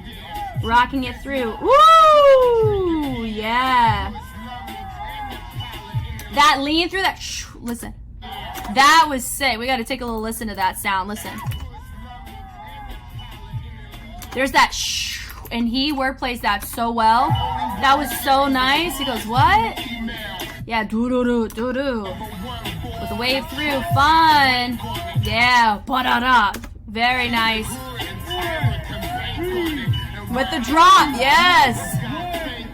S1: Rocking it through. Woo! Yeah. That lean through that. Listen. That was sick. We got to take a little listen to that sound. Listen. There's that shh, and he wordplays that so well. That was so nice. He goes, what? Yeah, doo-doo-doo, with the wave through. Fun. Yeah, ba-da-da. Very nice. With the drop, yes.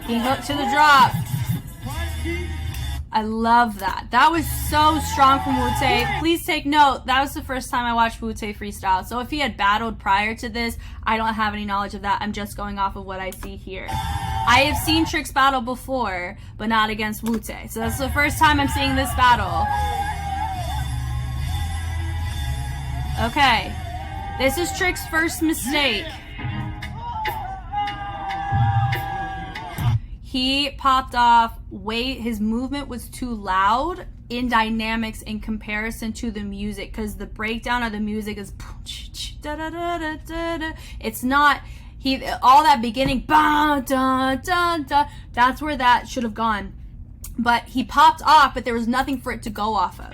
S1: He hooked to the drop. I love that. That was so strong from Wu-Tae. Please take note, that was the first time I watched Wu-Tae freestyle. So if he had battled prior to this, I don't have any knowledge of that. I'm just going off of what I see here. I have seen Trix battle before, but not against Wu-Tae. So that's the first time I'm seeing this battle. Okay. This is Trix's first mistake. He popped off his movement was too loud in dynamics in comparison to the music, because the breakdown of the music is it's not all that beginning that's where that should have gone, but he popped off, but there was nothing for it to go off of.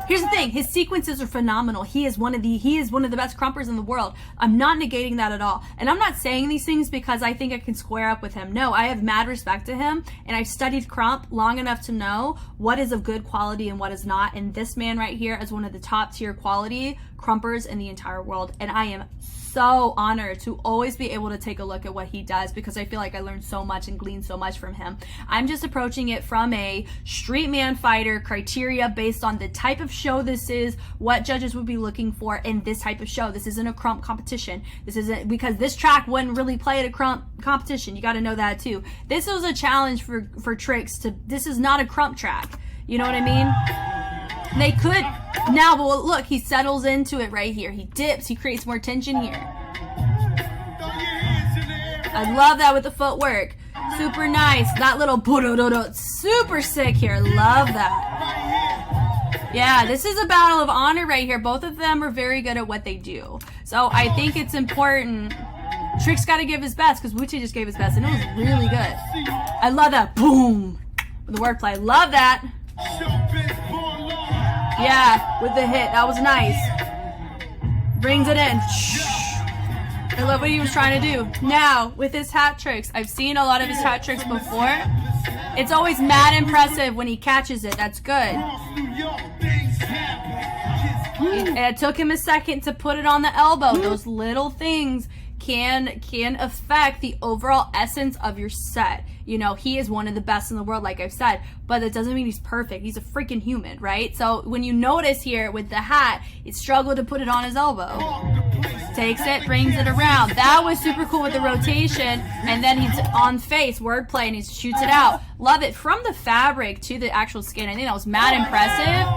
S1: Here's the thing, his sequences are phenomenal. He is one of the best crumpers in the world. I'm not negating that at all. And I'm not saying these things because I think I can square up with him. No, I have mad respect to him, and I've studied crump long enough to know what is of good quality and what is not. And this man right here is one of the top tier quality crumpers in the entire world. And I am so honored to always be able to take a look at what he does, because I feel like I learned so much and gleaned so much from him. I'm just approaching it from a street man fighter criteria based on the type of show this is, what judges would be looking for in this type of show. This isn't a crump competition. This isn't, because this track wouldn't really play at a crump competition. You got to know that too. This was a challenge for Trix to, this is not a crump track. You know what I mean? They could now, but look, he settles into it right here. He dips, he creates more tension here. I love that with the footwork. Super nice. That little super sick here. Love that. Yeah, this is a battle of honor right here. Both of them are very good at what they do. So I think it's important. Trix got to give his best because Wootae just gave his best and it was really good. I love that. Boom. With the wordplay. Love that. Yeah, with the hit. That was nice. Brings it in. I love what he was trying to do. Now, with his hat tricks, I've seen a lot of his hat tricks before. It's always mad impressive when he catches it. That's good. It took him a second to put it on the elbow. Those little things can affect the overall essence of your set. You know, he is one of the best in the world, like I've said, but that doesn't mean he's perfect. He's a freaking human, right? So when you notice here with the hat, he struggled to put it on his elbow. Takes it, brings it around. That was super cool with the rotation, and then he's on face, wordplay, and he shoots it out. Love it. From the fabric to the actual skin, I think that was mad impressive.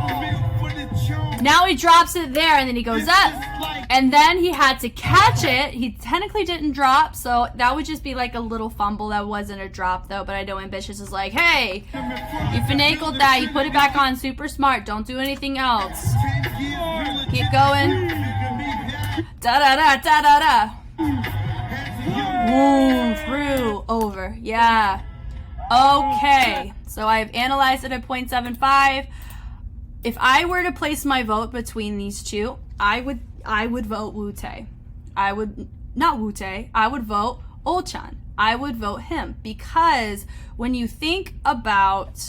S1: Now he drops it there, and then he goes up. And then he had to catch it. He technically didn't drop, so that would just be like a little fumble. That wasn't a drop, though. But I know Ambitious is like, hey, you finagled that. You put it back on. Super smart. Don't do anything else. Keep going. Da-da-da, da-da-da. Woo, through, over. Yeah. Okay. So I've analyzed it at 0.75. If I were to place my vote between these two, I would vote Wootae. I would vote Olchan. I would vote him because when you think about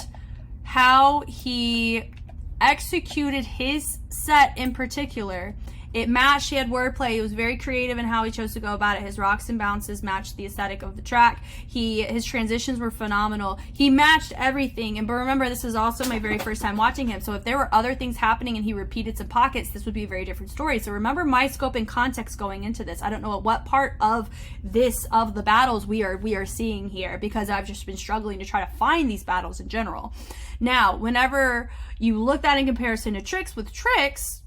S1: how he executed his set in particular, it matched. He had wordplay. He was very creative in how he chose to go about it. His rocks and bounces matched the aesthetic of the track. His transitions were phenomenal. He matched everything. But remember, this is also my very first time watching him. So if there were other things happening and he repeated some pockets, this would be a very different story. So remember my scope and context going into this. I don't know what part of the battles we are seeing here because I've just been struggling to try to find these battles in general. Now, whenever you look at in comparison to Trix, with Trix,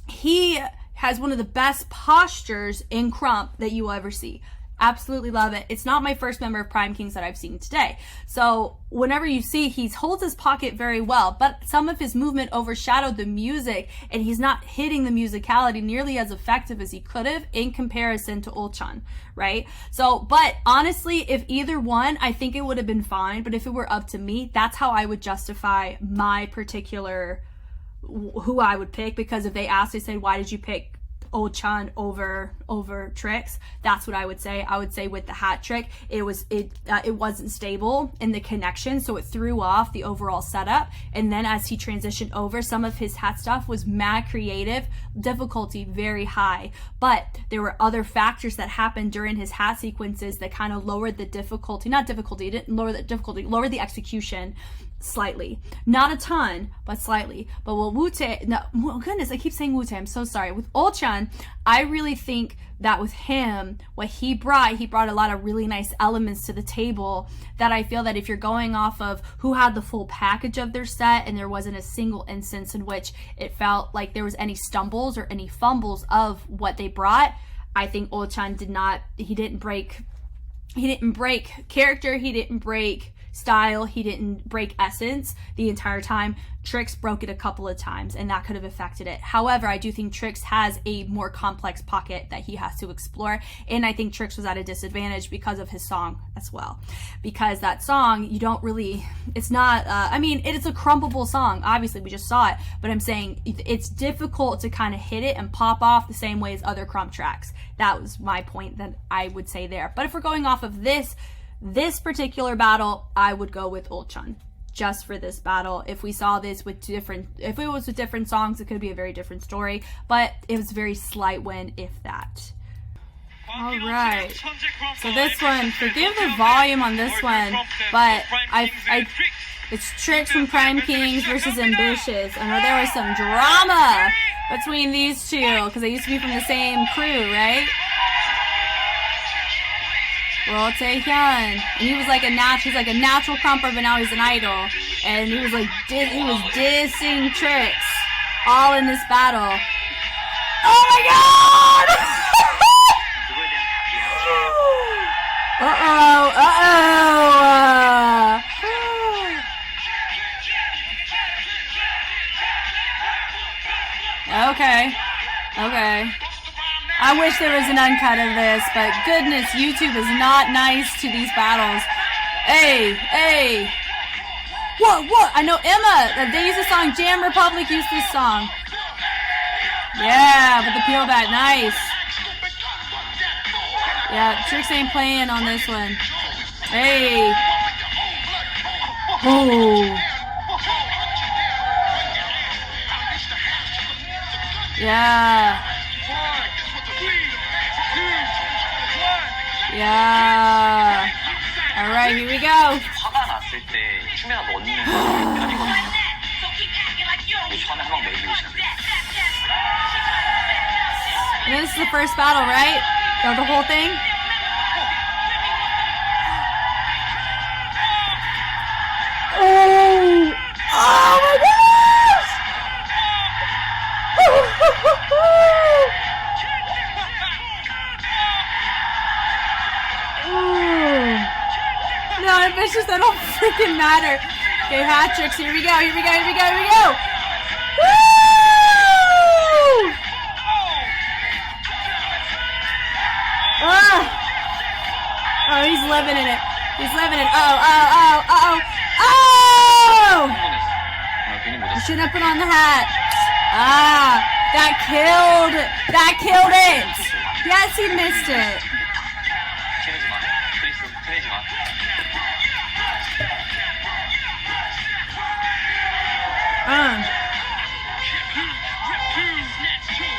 S1: he has one of the best postures in Krump that you will ever see. Absolutely love it. It's not my first member of PRIMEKINGZ that I've seen today. So whenever you see, he holds his pocket very well, but some of his movement overshadowed the music and he's not hitting the musicality nearly as effective as he could have in comparison to Olchan, right? So, but honestly, if either one, I think it would have been fine. But if it were up to me, that's how I would justify my particular who I would pick, because if they asked, they said, why did you pick Olchan over Trix? That's what I would say. I would say with the hat trick, it wasn't stable in the connection, so it threw off the overall setup. And then as he transitioned over, some of his hat stuff was mad creative, difficulty very high, but there were other factors that happened during his hat sequences that kind of lowered the difficulty. Not difficulty, it didn't lower the difficulty, lowered the execution slightly, not a ton, but slightly. But with Wootae, no, oh goodness, I keep saying Wootae, I'm so sorry. With Olchan, I really think that with him, what he brought a lot of really nice elements to the table that I feel that if you're going off of who had the full package of their set and there wasn't a single instance in which it felt like there was any stumbles or any fumbles of what they brought, I think Olchan didn't break character, he didn't break style, he didn't break essence the entire time. Trix broke it a couple of times and that could have affected it. However, I do think Trix has a more complex pocket that he has to explore, and I think Trix was at a disadvantage because of his song as well, because that song, you don't really, it's not I mean, it is a crumpable song, obviously we just saw it, but I'm saying it's difficult to kind of hit it and pop off the same way as other Krump tracks. That was my point that I would say there. But if we're going off of this particular battle, I would go with Olchan just for this battle. If we saw this if it was with different songs, it could be a very different story, but it was a very slight win, if that. All right, so this one, forgive the volume on this one, but it's Trix from PRIMEKINGZ versus Ambitious. I know there was some drama between these two because they used to be from the same crew, right? Well, Hyun, and he was like he's like a natural crumper, but now he's an idol, and he was like dissing Trix all in this battle. Oh my god! I wish there was an uncut of this, but goodness, YouTube is not nice to these battles. Hey, hey. What? I know Emma, they use the song, Jam Republic used this song. Yeah, with the peel back, nice. Yeah, Trix ain't playing on this one. Hey. Oh. Yeah. Yeah. All right, here we go.
S4: 화가 났을 때 춤에다 넣는 편이거든요. 처음에 한번 매기고 시작해요.
S1: And this is the first battle, right? Or the whole thing? Oh! Oh my gosh! No, ambitious, that don't freaking matter. Okay, hat tricks. Here we go. Here we go. Here we go. Here we go. Woo! Oh, he's living in it. He's living it. Oh! You shouldn't have put on the hat. Ah, that killed it. Yes, he missed it.
S4: 튀내지 마. 크리스, 튀내지 마.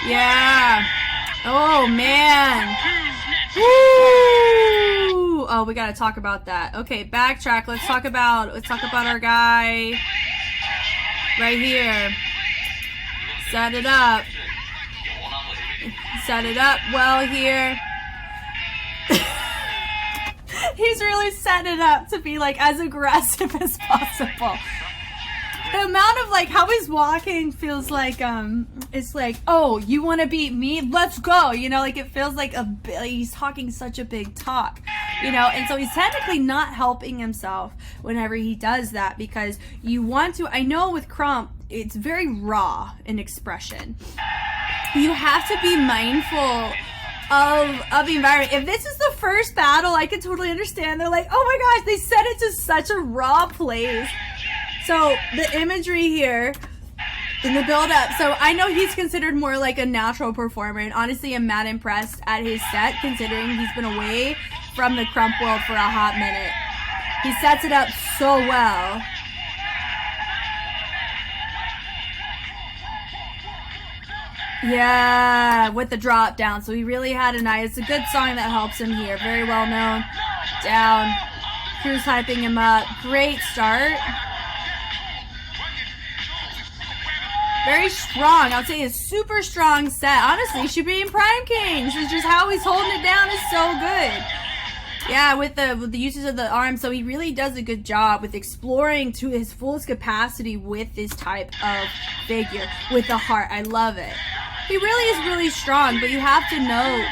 S1: Yeah. Oh man. Woo! Oh, we gotta talk about that. Okay, backtrack. Let's talk about our guy right here. Set it up. Set it up well here. He's really setting it up to be like as aggressive as possible. The amount of like how he's walking feels like it's like, oh, you want to beat me? Let's go. You know, like it feels like he's talking such a big talk, you know, and so he's technically not helping himself whenever he does that, because you want to, I know with Crump it's very raw in expression. You have to be mindful of the environment. If this is the first battle, I can totally understand. They're like, oh my gosh, they set it to such a raw place. So the imagery here in the build up, so I know he's considered more like a natural performer, and honestly I'm mad impressed at his set considering he's been away from the Crump world for a hot minute. He sets it up so well. Yeah, with the drop down. So he really had a nice, it's a good song that helps him here. Very well known. Down. Crew's hyping him up. Great start. Very strong. I would say a super strong set. Honestly, he should be in PRIMEKINGZ. It's just how he's holding it down is so good. Yeah, with the uses of the arm, so he really does a good job with exploring to his fullest capacity with this type of figure, with the heart. I love it. He really is really strong, but you have to know,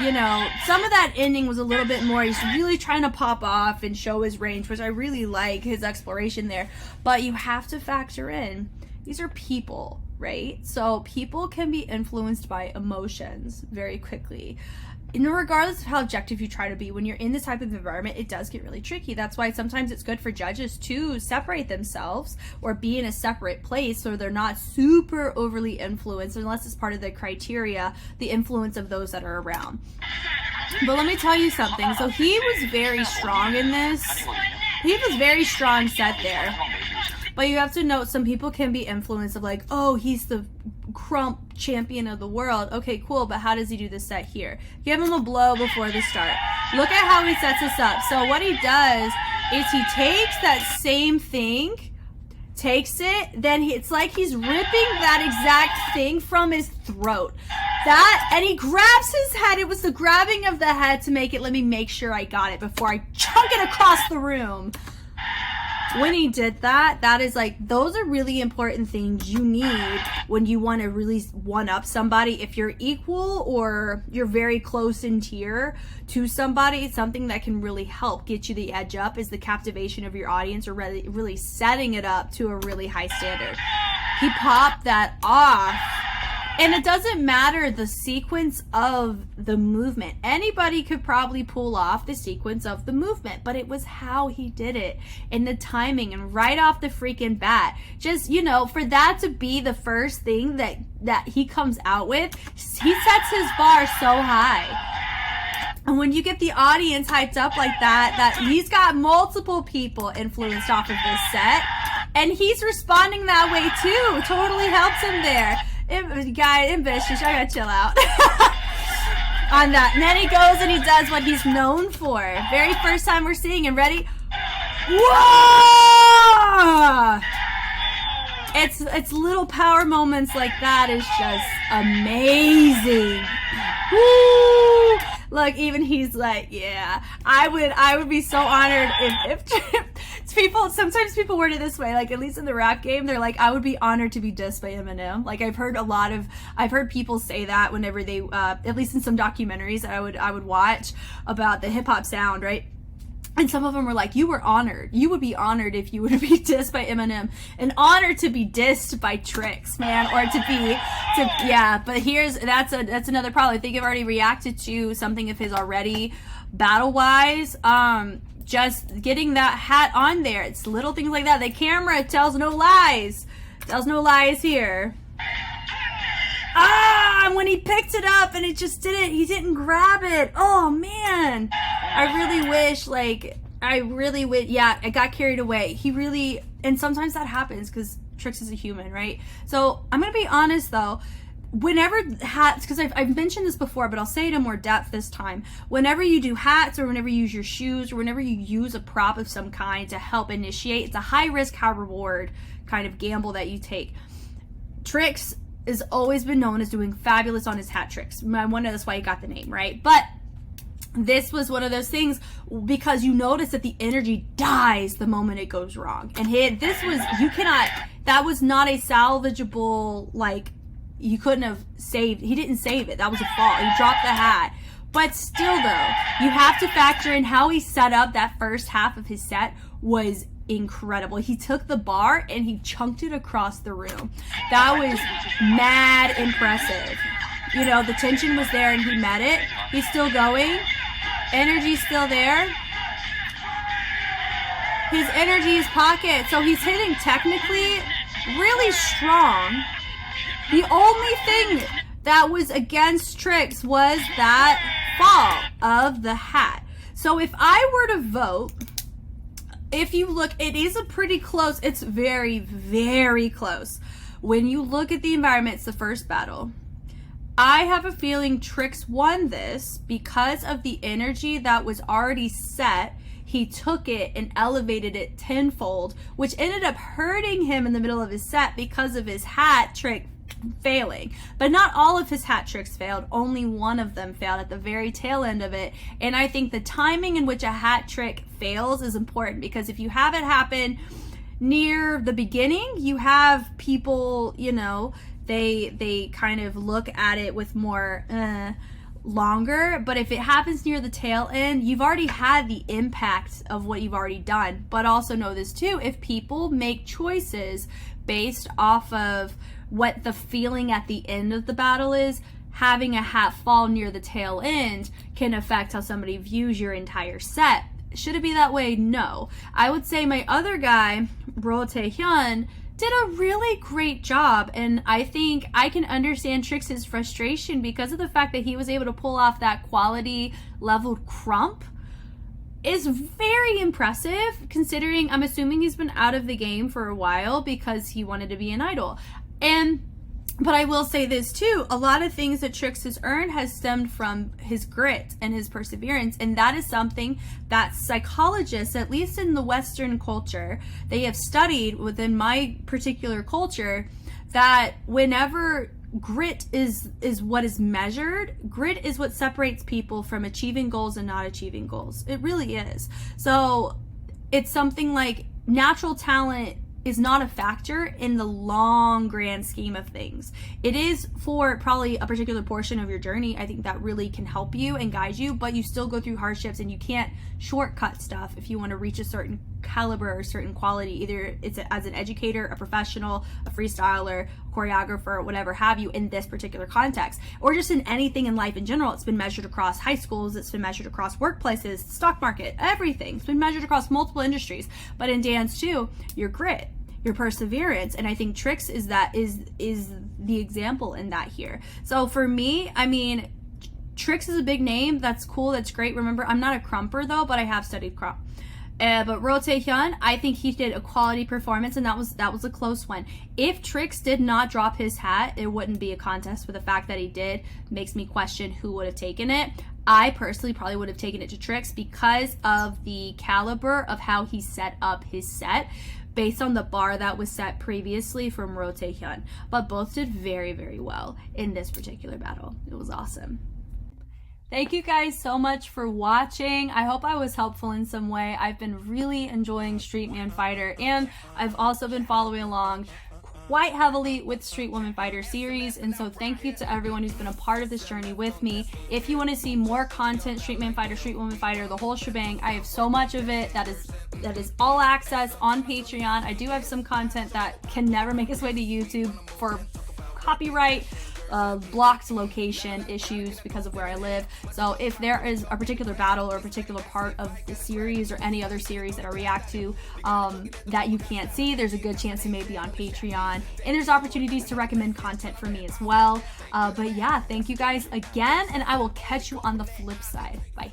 S1: you know, some of that ending was a little bit more, he's really trying to pop off and show his range, which I really like, his exploration there. But you have to factor in, these are people, right? So people can be influenced by emotions very quickly. And regardless of how objective you try to be, when you're in this type of environment, it does get really tricky. That's why sometimes it's good for judges to separate themselves or be in a separate place so they're not super overly influenced, unless it's part of the criteria, the influence of those that are around. But let me tell you something. So he was very strong in this. He was very strong set there. But you have to note, some people can be influenced of like, oh, he's the Crump champion of the world. Okay, cool, but how does he do this set here? Give him a blow before the start. Look at how he sets this up. So what he does is he takes that same thing, takes it, then it's like he's ripping that exact thing from his throat. That, and he grabs his head. It was the grabbing of the head to make it, let me make sure I got it before I chunk it across the room. When he did that, that is like, those are really important things you need when you want to really one-up somebody. If you're equal or you're very close in tier to somebody, something that can really help get you the edge up is the captivation of your audience, or really setting it up to a really high standard. He popped that off And it doesn't matter the sequence of the movement. Anybody could probably pull off the sequence of the movement, but it was how he did it and the timing and right off the freaking bat. Just, you know, for that to be the first thing that he comes out with, he sets his bar so high. And when you get the audience hyped up like that he's got multiple people influenced off of this set, and he's responding that way too. Totally helps him there. Guy, ambitious, I gotta chill out on that. And then he goes and he does what he's known for. Very first time we're seeing him. Ready? Whoa! It's little power moments like that is just amazing. Woo! Look, even he's like, yeah, I would be so honored if sometimes people word it this way, like at least in the rap game, they're like, I would be honored to be dissed by Eminem. Like I've heard people say that whenever they, at least in some documentaries that I would watch about the hip hop sound, right? And some of them were like, you were honored. You would be honored if you would be dissed by Eminem. An honor to be dissed by Trix, man. Or yeah, but that's another problem. I think I've already reacted to something of his already battle-wise. Just getting that hat on there. It's little things like that. The camera tells no lies. Tells no lies here. When he picked it up and he didn't grab it. Oh man. I really wish, yeah, I got carried away. And sometimes that happens because Trix is a human, right? So I'm going to be honest though, whenever hats, because I've mentioned this before, but I'll say it in more depth this time. Whenever you do hats or whenever you use your shoes or whenever you use a prop of some kind to help initiate, it's a high risk, high reward kind of gamble that you take. Trix has always been known as doing fabulous on his hat tricks. I wonder that's why he got the name, right? But this was one of those things because you notice that the energy dies the moment it goes wrong. And that was not a salvageable, like, you couldn't have saved, he didn't save it. That was a fall. He dropped the hat. But still though, you have to factor in how he set up that first half of his set was incredible. He took the bar and he chunked it across the room. That was mad impressive. You know, the tension was there and he met it. He's still going. Energy's still there. His energy is pocket. So he's hitting technically really strong. The only thing that was against Trix was that fall of the hat. So if I were to vote, if you look, it is a pretty close, it's very, very close. When you look at the environment, it's the first battle. I have a feeling Trix won this because of the energy that was already set. He took it and elevated it tenfold, which ended up hurting him in the middle of his set because of his hat trick failing. But not all of his hat tricks failed. Only one of them failed at the very tail end of it. And I think the timing in which a hat trick fails is important, because if you have it happen near the beginning, you have people, you know, they kind of look at it with more longer. But if it happens near the tail end, you've already had the impact of what you've already done. But also know this too, if people make choices based off of what the feeling at the end of the battle is, having a hat fall near the tail end can affect how somebody views your entire set. Should it be that way? No. I would say my other guy, Hyun, did a really great job, and I think I can understand Trix's frustration because of the fact that he was able to pull off that quality leveled crump. Is very impressive considering I'm assuming he's been out of the game for a while because he wanted to be an idol. But I will say this too, a lot of things that Trix has earned has stemmed from his grit and his perseverance, and that is something that psychologists, at least in the Western culture, they have studied within my particular culture, that whenever grit is what is measured, grit is what separates people from achieving goals and not achieving goals. It really is. So it's something like natural talent is not a factor in the long grand scheme of things. It is for probably a particular portion of your journey. I think that really can help you and guide you, but you still go through hardships and you can't shortcut stuff if you want to reach a certain caliber or certain quality, either it's as an educator, a professional, a freestyler, choreographer, whatever have you, in this particular context, or just in anything in life in general. It's been measured across high schools, it's been measured across workplaces, stock market, everything. It's been measured across multiple industries. But in dance too, your grit, your perseverance, and I think Trix is the example in that here. So for me, I mean, Trix is a big name. That's cool. That's great. Remember, I'm not a crumper though, but I have studied crump. But Hyun, I think he did a quality performance, and that was a close one. If Trix did not drop his hat, it wouldn't be a contest. But the fact that he did makes me question who would have taken it. I personally probably would have taken it to Trix because of the caliber of how he set up his set, based on the bar that was set previously from Hyun. But both did very, very well in this particular battle. It was awesome. Thank you guys so much for watching. I hope I was helpful in some way. I've been really enjoying Street Man Fighter, and I've also been following along quite heavily with Street Woman Fighter series, and so thank you to everyone who's been a part of this journey with me. If you want to see more content, Street Man Fighter, Street Woman Fighter, the whole shebang, I have so much of it that is all access on Patreon. I do have some content that can never make its way to YouTube for copyright blocked location issues because of where I live. So if there is a particular battle or a particular part of the series or any other series that I react to that you can't see, there's a good chance it may be on Patreon, and there's opportunities to recommend content for me as well. But yeah, thank you guys again, and I will catch you on the flip side. Bye.